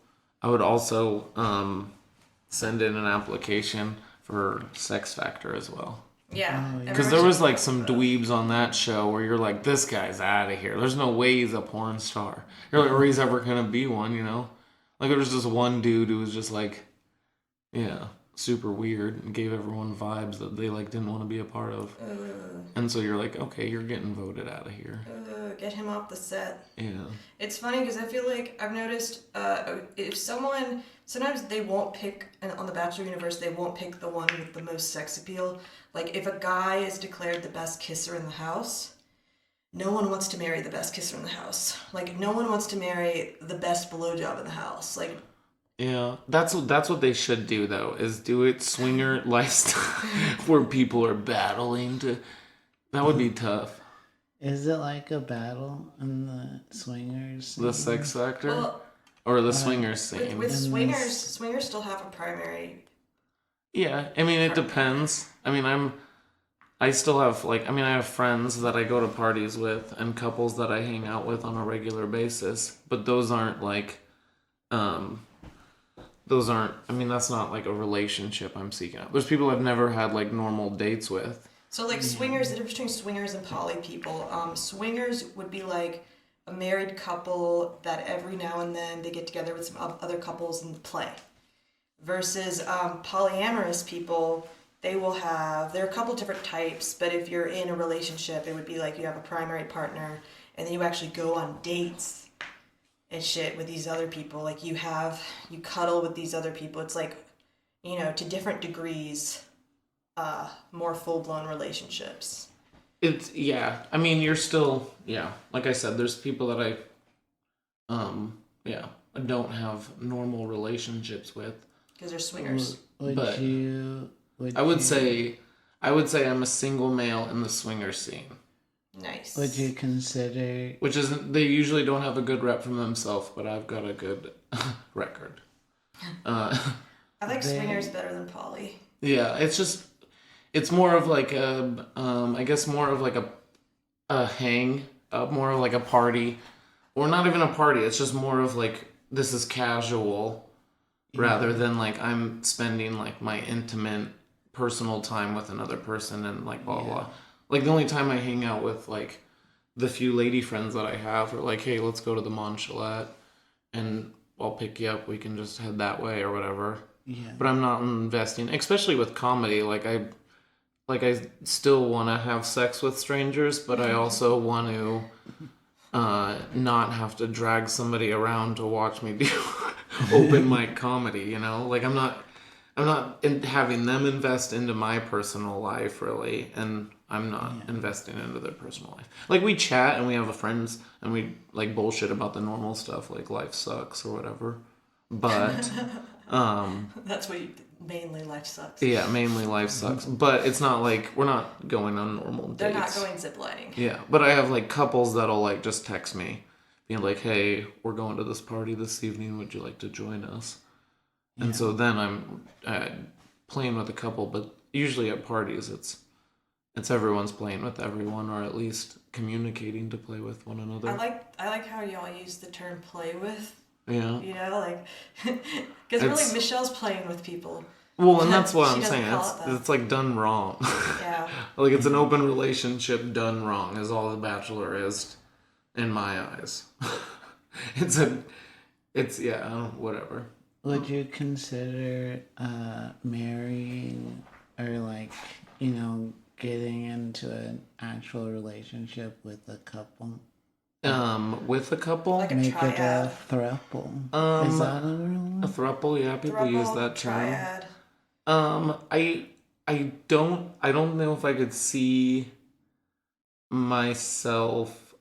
send in an application for Sex Factor as well. Yeah. Because there was like some dweebs on that show where you're like, this guy's out of here. There's no way he's a porn star. You're like, or he's ever gonna be one, you know? Like, there was just one dude who was just like, super weird and gave everyone vibes that they like didn't want to be a part of. And so you're like, okay, you're getting voted out of here. Get him off the set. Yeah. It's funny because I feel like I've noticed if someone, sometimes they won't pick, on the Bachelor universe, they won't pick the one with the most sex appeal. Like, if a guy is declared the best kisser in the house, no one wants to marry the best kisser in the house. Like, no one wants to marry the best blowjob in the house. Like, yeah, that's what they should do, though, is do it swinger lifestyle where people are battling to. That would be tough. Is it like a battle in the swingers scene? The Sex Factor? Or the swingers scene? With swingers still have a primary. Yeah, it depends. I still have, I have friends that I go to parties with and couples that I hang out with on a regular basis, but those aren't that's not like a relationship I'm seeking out. There's people I've never had like normal dates with. So like swingers, the difference between swingers and poly people, swingers would be like a married couple that every now and then they get together with some other couples and play. Versus polyamorous people, there are a couple different types, but if you're in a relationship, it would be like you have a primary partner and then you actually go on dates and shit with these other people. Like you cuddle with these other people. It's like, to different degrees, more full-blown relationships. It's, you're still, like I said, there's people that I don't have normal relationships with. Because they're swingers. I would say I would say I'm a single male in the swinger scene. Nice. Would you consider... Which isn't, they usually don't have a good rep for themselves, but I've got a good record. I like swingers better than poly. Yeah, it's more of like I guess more of like a hang, more of like a party, or not even a party. It's just more of like, this is casual, rather than like I'm spending like my intimate personal time with another person and like blah blah. Like the only time I hang out with like the few lady friends that I have are like, hey, let's go to the Monchalette and I'll pick you up. We can just head that way or whatever. Yeah. But I'm not investing, especially with comedy. Like I still want to have sex with strangers, but I also want to not have to drag somebody around to watch me do open mic comedy. You know, like I'm not having them invest into my personal life really, and I'm not investing into their personal life. Like we chat and we have friends and we like bullshit about the normal stuff, like life sucks or whatever. But that's what mainly life sucks. Yeah, mainly life sucks. But it's not like we're not going on normal dates. They're not going ziplining. Yeah, but I have like couples that'll like just text me, being like, "Hey, we're going to this party this evening. Would you like to join us?" Yeah. And so then I'm playing with a couple, but usually at parties it's everyone's playing with everyone, or at least communicating to play with one another. I like how y'all use the term "play with." Yeah. You know, like, because really Michelle's playing with people. Well, and that's what I'm saying. It's like done wrong. Yeah. Like it's an open relationship done wrong is all The Bachelor is, in my eyes. Whatever. Would you consider marrying or like, getting into an actual relationship with a couple? With a couple? Like a Make triad. it a throuple. Is that a real one? A throuple, yeah, people use that term. Triad. I don't know if I could see myself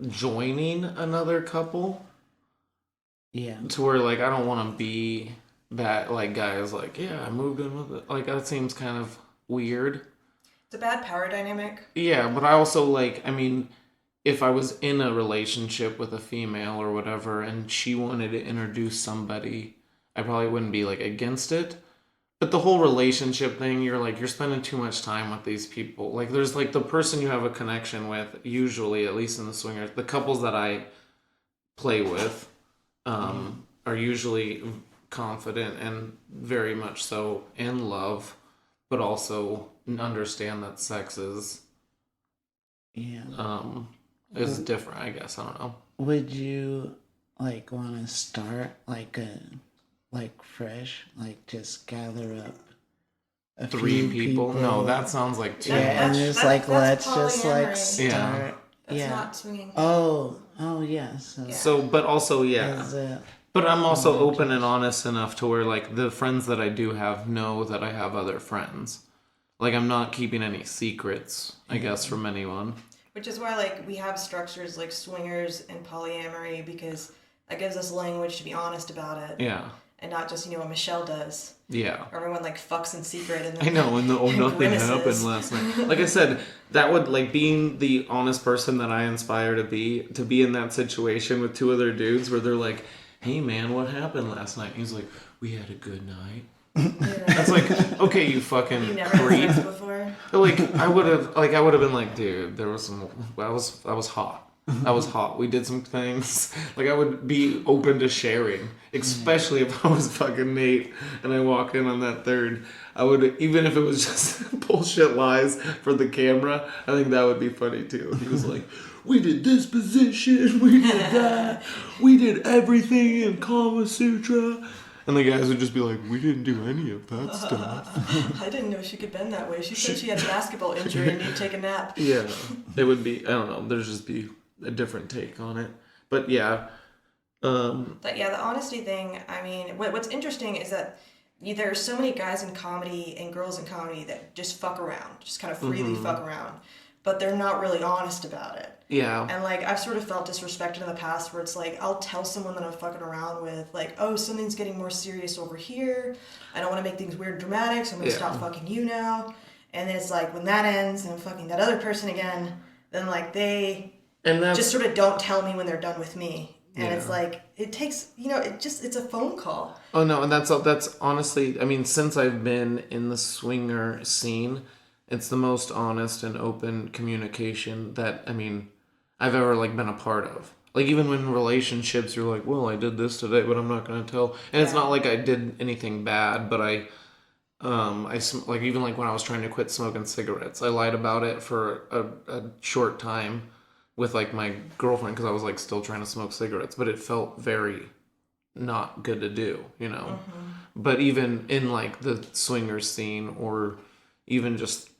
joining another couple. Yeah. To where like I don't want to be that like guys like, yeah, I moved in with it. Like that seems kind of weird. It's a bad power dynamic. Yeah, but I also like, I mean, if I was in a relationship with a female or whatever and she wanted to introduce somebody, I probably wouldn't be like against it. But the whole relationship thing, you're spending too much time with these people. Like there's like the person you have a connection with, usually, at least in the swingers, the couples that I play with are usually confident and very much so in love, but also understand that sex is is different, I guess. I don't know. Would you like want to start like fresh, like just gather up a 3 few people? No, that sounds like too. Yeah, and just like let's just like polyamory. start. That's not swinging. Oh yeah. So, but also Is it, but I'm also open and honest enough to where like the friends that I do have know that I have other friends. Like I'm not keeping any secrets, I guess, from anyone. Which is why like we have structures like swingers and polyamory, because that gives us language to be honest about it. Yeah. And not just, what Michelle does. Yeah. Everyone like fucks in secret and then I know, and nothing happened last night. Like I said, that would like being the honest person that I aspire to be in that situation with 2 other dudes where they're like, "Hey man, what happened last night?" And he's like, "We had a good night." That's like, okay, you fucking you never creep. had sex before. But like I would have been like, dude, there was some. I was hot. I was hot. We did some things. Like I would be open to sharing, especially if I was fucking Nate and I walk in on that third. I would, even if it was just bullshit lies for the camera, I think that would be funny too. He was like, "We did this position, we did that, we did everything in Kama Sutra." And the guys would just be like, "We didn't do any of that stuff." I didn't know she could bend that way. She said she had a basketball injury and needed to take a nap. Yeah, it would be, I don't know, there'd just be a different take on it. But yeah. But yeah, the honesty thing, I mean, what's interesting is that there are so many guys in comedy and girls in comedy that just fuck around, just kind of freely fuck around. but they're not really honest about it. Yeah. And, like, I've sort of felt disrespected in the past where it's like, I'll tell someone that I'm fucking around with, like, oh, something's getting more serious over here. I don't want to make things weird and dramatic, so I'm going to stop fucking you now. And then it's like, when that ends and I'm fucking that other person again, then, like, they just sort of don't tell me when they're done with me. And it's like, it takes, it's a phone call. Oh, no, and that's honestly, I mean, since I've been in the swinger scene, it's the most honest and open communication that, I mean, I've ever, like, been a part of. Like, even when relationships, you're like, well, I did this today, but I'm not going to tell. And it's not like I did anything bad, but like, even like when I was trying to quit smoking cigarettes, I lied about it for a short time with, like, my girlfriend, because I was, like, still trying to smoke cigarettes, but it felt very not good to do, But even in, like, the swinger scene, or even just,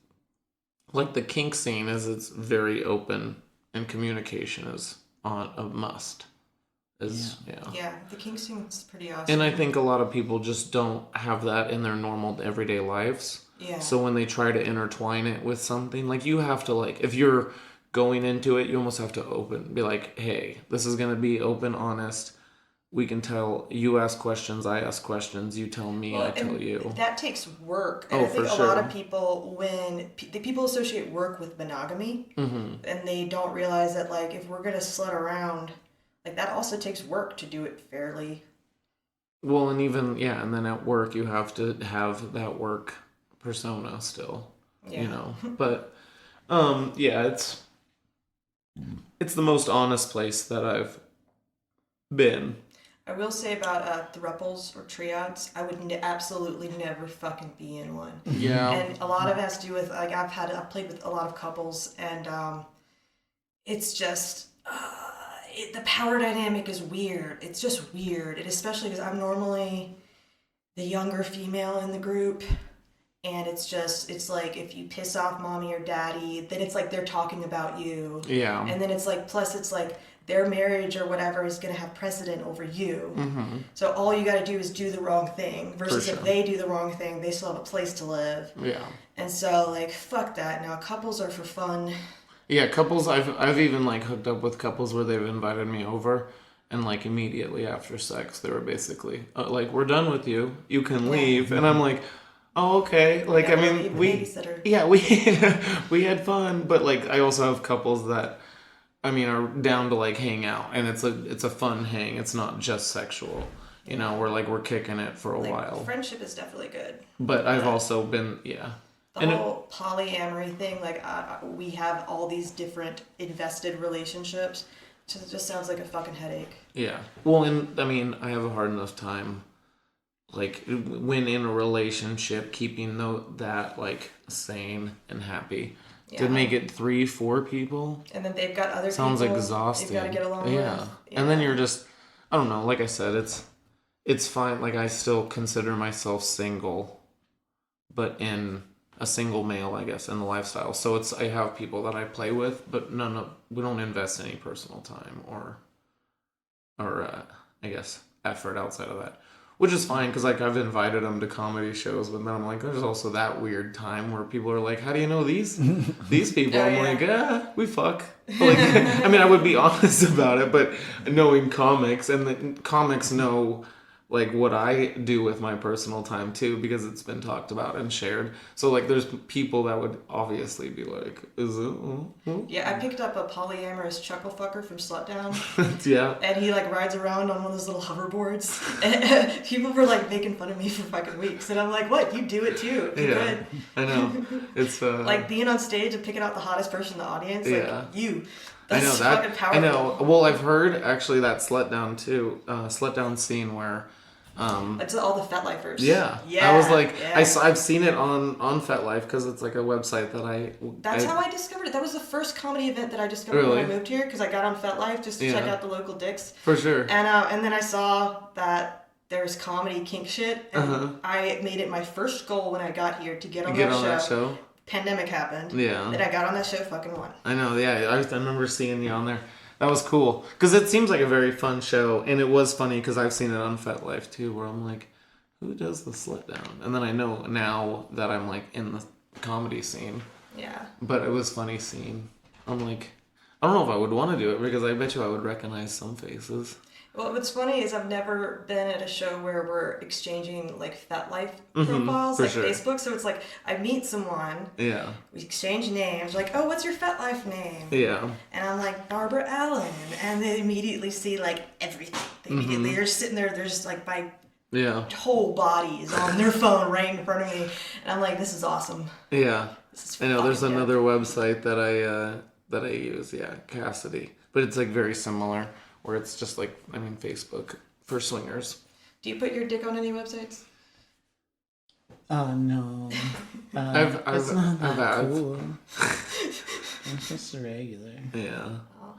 like, the kink scene, it's very open, and communication is a must. Yeah, the kink scene is pretty awesome. And I think a lot of people just don't have that in their normal everyday lives. Yeah. So when they try to intertwine it with something, like, you have to, like, if you're going into it, you almost have to be like, hey, this is going to be open, honest. We can tell, you ask questions, I ask questions, you tell me, I tell you. That takes work. And I think a lot of people, when people associate work with monogamy, and they don't realize that, like, if we're going to slut around, like, that also takes work to do it fairly. Well, and even, and then at work, you have to have that work persona still, But, it's the most honest place that I've been. I will say about thruples or triads, I would absolutely never fucking be in one. Yeah. And a lot of it has to do with, like, I've played with a lot of couples, and it's just, the power dynamic is weird. It's just weird. And especially because I'm normally the younger female in the group, and it's like, if you piss off mommy or daddy, then it's like they're talking about you. Yeah. And then it's like, plus it's like, their marriage or whatever is going to have precedent over you. Mm-hmm. So all you got to do is do the wrong thing. Versus if they do the wrong thing, they still have a place to live. Yeah. And so, like, fuck that. Now, couples are for fun. Yeah, couples, I've even, like, hooked up with couples where they've invited me over, and, like, immediately after sex, they were basically, like, we're done with you. You can leave. And I'm like, oh, okay. Like, I mean, we had fun. But, like, I also have couples that, I mean, are down to, like, hang out, and it's a fun hang. It's not just sexual, we're kicking it for a while. Friendship is definitely good. But I've also been, The whole polyamory thing, like, we have all these different invested relationships. It just sounds like a fucking headache. Yeah. Well, and I mean, I have a hard enough time, like, when in a relationship, keeping that, like, sane and happy. Yeah. To make it 3-4 people. And then they've got other sounds people. Sounds exhausting. They've got to get along with. Yeah. And then you're just, I don't know, like I said, it's fine. Like, I still consider myself single, but in a single male, I guess, in the lifestyle. So I have people that I play with, but we don't invest any personal time or I guess, effort outside of that. Which is fine, because, like, I've invited them to comedy shows, but then I'm like, there's also that weird time where people are like, how do you know these people? I'm like, we fuck. Like, I mean, I would be honest about it, but knowing comics, and the comics know, like, what I do with my personal time, too, because it's been talked about and shared. So, like, there's people that would obviously be like, is it? Yeah, I picked up a polyamorous chuckle fucker from Slutdown. Yeah. And he, like, rides around on one of those little hoverboards. And people were, like, making fun of me for fucking weeks. And I'm like, what? You do it, too. You're good. I know. It's, like, being on stage and picking out the hottest person in the audience. Like, you. That's I know that. Fucking powerful. I know. Well, I've heard actually that Slutdown too. Slutdown scene where. It's all the FetLifers. Yeah. I was like, I've seen it on FetLife because it's like a website that That's how I discovered it. That was the first comedy event that I discovered when I moved here, because I got on FetLife just to check out the local dicks. For sure. And then I saw that there's comedy kink shit, and I made it my first goal when I got here to get on that show. Pandemic happened. Yeah. Then I got on that show, fucking won. I know, yeah. I remember seeing you on there. That was cool. Because it seems like a very fun show. And it was funny because I've seen it on FetLife too, where I'm like, who does the Slutdown? And then I know now that I'm, like, in the comedy scene. Yeah. But it was funny seeing. I'm like, I don't know if I would want to do it because I bet you I would recognize some faces. Well, what's funny is I've never been at a show where we're exchanging like FetLife profiles, like Facebook. So it's like I meet someone, we exchange names, like, oh, what's your FetLife name? Yeah. And I'm like, Barbara Allen, and they immediately see like everything. They immediately they're sitting there, they're just like my whole body is on their phone right in front of me, and I'm like, this is awesome. Yeah. This is I know. There's another website that I use, Cassidy, but it's like very similar. Where it's just like, Facebook for swingers. Do you put your dick on any websites? No. It's not that cool. It's just a regular. Yeah. Oh.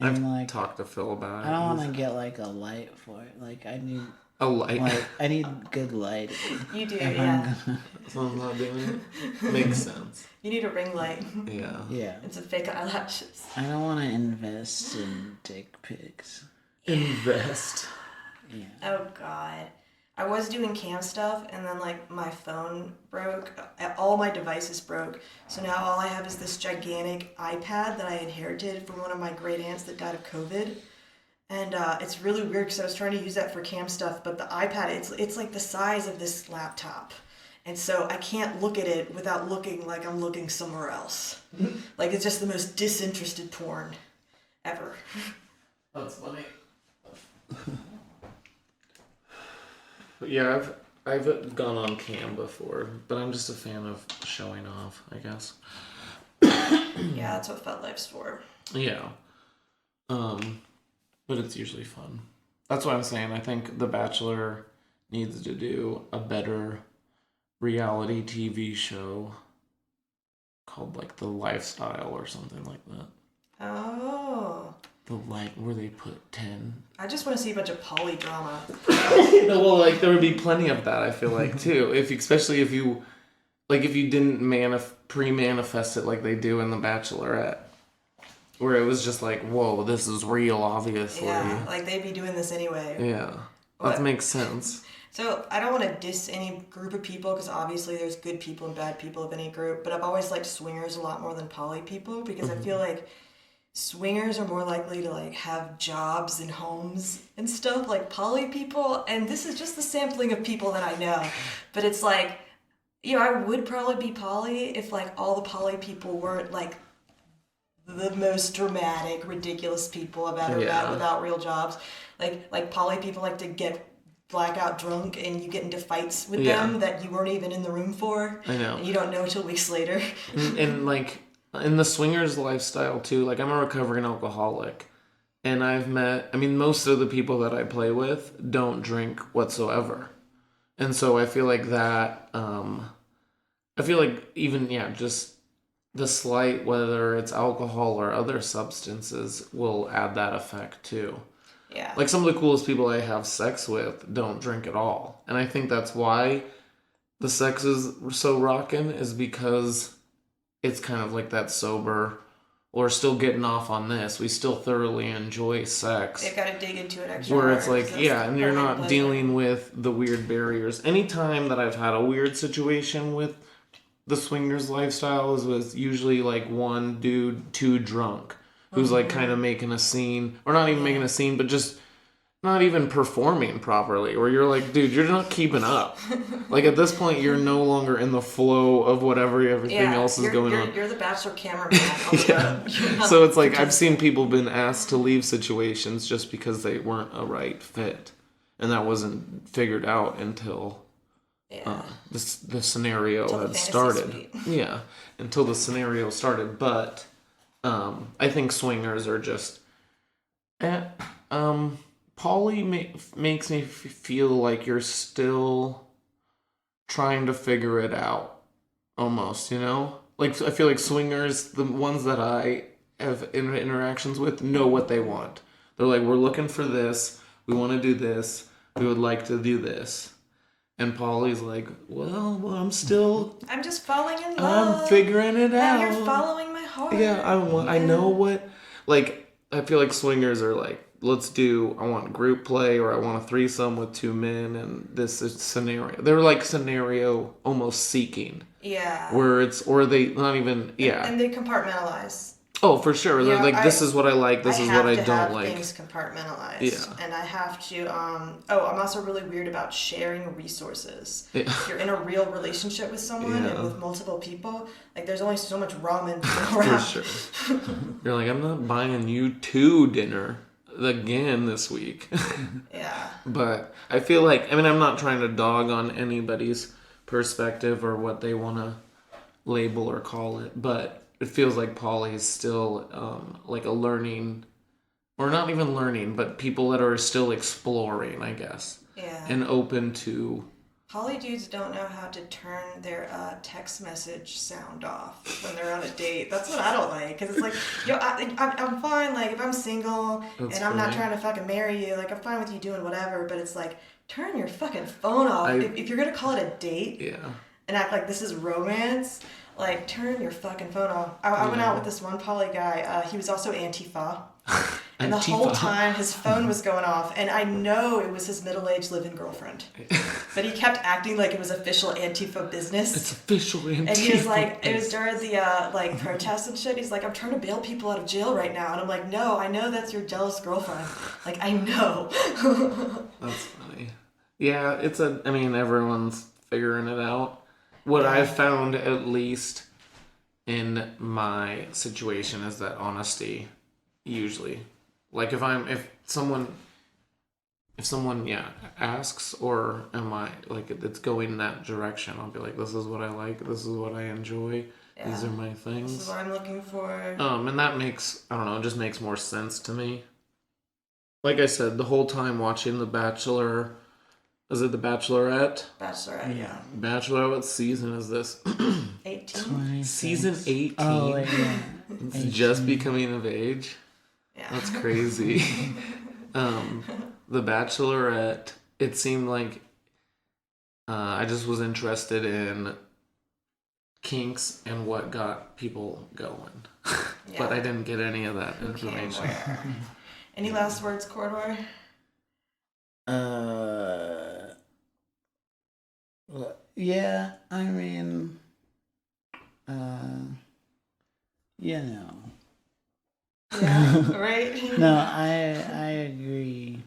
I've talked to Phil about it. I don't want to get like a light for it. Like I need a light. Like I need good lighting. You do, yeah. So I'm not doing it. Makes sense. You need a ring light. Yeah. Yeah. And some fake eyelashes. I don't want to invest in dick pics. Invest. Yeah. Oh God. I was doing cam stuff and then like my phone broke. All my devices broke. So now all I have is this gigantic iPad that I inherited from one of my great aunts that died of COVID. And it's really weird because I was trying to use that for cam stuff, but the iPad, it's like the size of this laptop. And so I can't look at it without looking like I'm looking somewhere else. Like it's just the most disinterested porn ever. That's funny. But yeah, I've gone on cam before, but I'm just a fan of showing off, I guess. Yeah, that's what FetLife's for. Yeah. But it's usually fun. That's what I'm saying. I think The Bachelor needs to do a better reality TV show called like The Lifestyle or something like that. Oh. Where they put 10. I just want to see a bunch of poly drama. Well, like there would be plenty of that. I feel like too, especially if you didn't pre-manifest it like they do in The Bachelorette, where it was just like, whoa, this is real, obviously. Yeah, like they'd be doing this anyway. Yeah, that makes sense. So I don't want to diss any group of people because obviously there's good people and bad people of any group, but I've always liked swingers a lot more than poly people because I feel like swingers are more likely to like have jobs and homes and stuff like poly people, and this is just the sampling of people that I know, but it's like, I would probably be poly if like all the poly people weren't like the most dramatic, ridiculous people I've ever met without real jobs. Like poly people like to get blackout drunk and you get into fights with them that you weren't even in the room for. I know. And you don't know till weeks later. And like in the swingers lifestyle too, like I'm a recovering alcoholic, and most of the people that I play with don't drink whatsoever, and so I feel like that. I feel like even just the slight, whether it's alcohol or other substances, will add that effect too. Yeah. Like some of the coolest people I have sex with don't drink at all, and I think that's why the sex is so rockin', is because it's kind of like that sober, or still getting off on this. We still thoroughly enjoy sex. They've got to dig into it extra. Where it's like, and you're not dealing with the weird barriers. Anytime that I've had a weird situation with the swingers lifestyle was usually like one dude too drunk who's like kind of making a scene, or not even making a scene, but just not even performing properly, where you're like, dude, you're not keeping up. Like at this point, you're no longer in the flow of everything else is going on. You're the Bachelor cameraman. So it's like I've seen people been asked to leave situations just because they weren't a right fit, and that wasn't figured out until the scenario had started. Yeah, until the scenario started. But I think swingers are just poly makes me feel like you're still trying to figure it out, almost, Like, I feel like swingers, the ones that I have interactions with, know what they want. They're like, we're looking for this, we want to do this, we would like to do this. And Polly's like, well, I'm just falling in love. I'm figuring it out. Now you're following my heart. Yeah, I know what, like, I feel like swingers are like, I want group play, or I want a threesome with 2 men, and this is scenario. They're like scenario almost seeking. Yeah. Where or they not even, yeah. And they compartmentalize. Oh, for sure. They're like, this is what I like, this is what I don't like. Things compartmentalized. Yeah. And I have to, I'm also really weird about sharing resources. Yeah. If you're in a real relationship with someone and with multiple people, like there's only so much ramen for around. Sure. You're like, I'm not buying you 2 dinner again this week. Yeah. But I feel like, I'm not trying to dog on anybody's perspective or what they want to label or call it, but it feels like poly is still like a learning, or not even learning, but people that are still exploring, I guess. Yeah. And open to. Poly dudes don't know how to turn their text message sound off when they're on a date. That's what I don't like. Because it's like, I'm fine. Like, if I'm single and I'm not trying to fucking marry you, like, I'm fine with you doing whatever. But it's like, turn your fucking phone off. If you're going to call it a date and act like this is romance, like, turn your fucking phone off. I went out with this one poly guy. He was also Antifa. And the whole time his phone was going off. And I know it was his middle-aged live-in girlfriend. But he kept acting like it was official Antifa business. It's official Antifa. And he was like, it was during the, protests and shit. He's like, I'm trying to bail people out of jail right now. And I'm like, no, I know that's your jealous girlfriend. Like, I know. That's funny. Yeah, everyone's figuring it out. What I've found, at least in my situation, is that honesty, usually, like if someone asks, or am I like it's going in that direction, I'll be like, this is what I like, this is what I enjoy, these are my things. This is what I'm looking for. And that makes, I don't know, it just makes more sense to me. Like I said, the whole time watching The Bachelor. Is it The Bachelorette? Bachelorette, yeah. Bachelorette, what season is this? 18. Season 18. Oh, yeah. It's just becoming of age. Yeah. That's crazy. The Bachelorette, it seemed like I just was interested in kinks and what got people going. But I didn't get any of that information. Any last words, Corridor? Yeah, I mean, you know. Yeah, right? No, I agree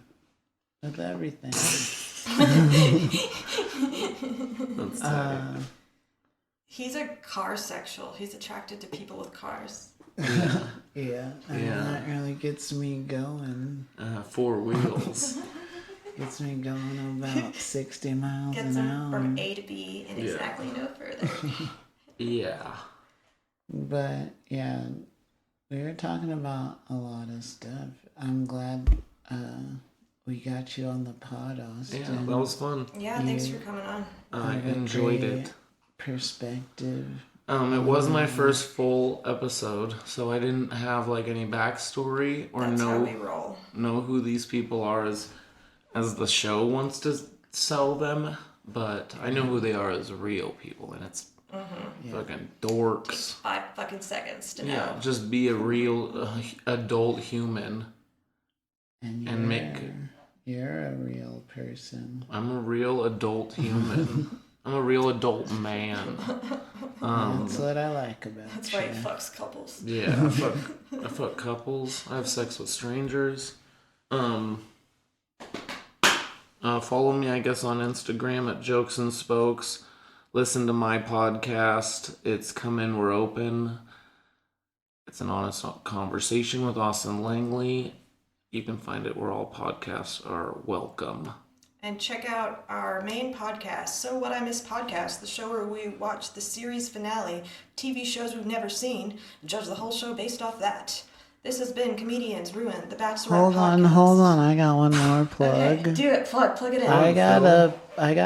with everything. That's tight. He's a car sexual. He's attracted to people with cars. Yeah, that really gets me going. 4 wheels. Gets me going about 60 miles Gets an him hour. from A to B and exactly no further. Yeah. But, yeah, we were talking about a lot of stuff. I'm glad we got you on the pod, Austin. Yeah, that was fun. Yeah, thanks for coming on. I enjoyed it. Perspective. It was my first full episode, so I didn't have like any backstory or That's how we roll. know who these people are as the show wants to sell them, but I know who they are as real people, and it's fucking dorks. Takes 5 fucking seconds to know. Yeah, just be a real adult human. And you're a real person. I'm a real adult human. I'm a real adult man. That's what I like about you. That's why he fucks couples. Yeah, I fuck couples. I have sex with strangers. Follow me, I guess, on Instagram at Jokes and Spokes. Listen to my podcast. It's Come In, We're Open. It's an honest conversation with Austin Langley. You can find it where all podcasts are welcome. And check out our main podcast, So What I Miss Podcast, the show where we watch the series finale, TV shows we've never seen, and judge the whole show based off that. This has been Comedians Ruin, the Bachelorette podcast. Hold on. I got one more plug. Okay, do it. Plug it in. I got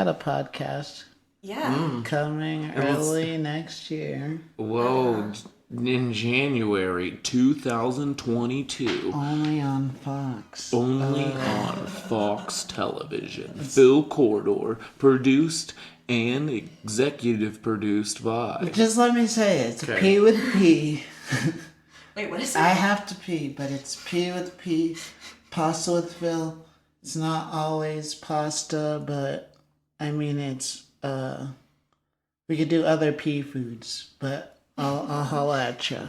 a podcast. Yeah. Coming early next year. Whoa, in January 2022. Only on Fox. Only on Fox Television. Phil Corridor, produced and executive produced by. Just let me say it. It's Okay. P with P. Wait, what is it? I have to pee, but it's P with P pasta with Phil. It's not always pasta, but I mean it's we could do other pea foods, but I'll holla at you.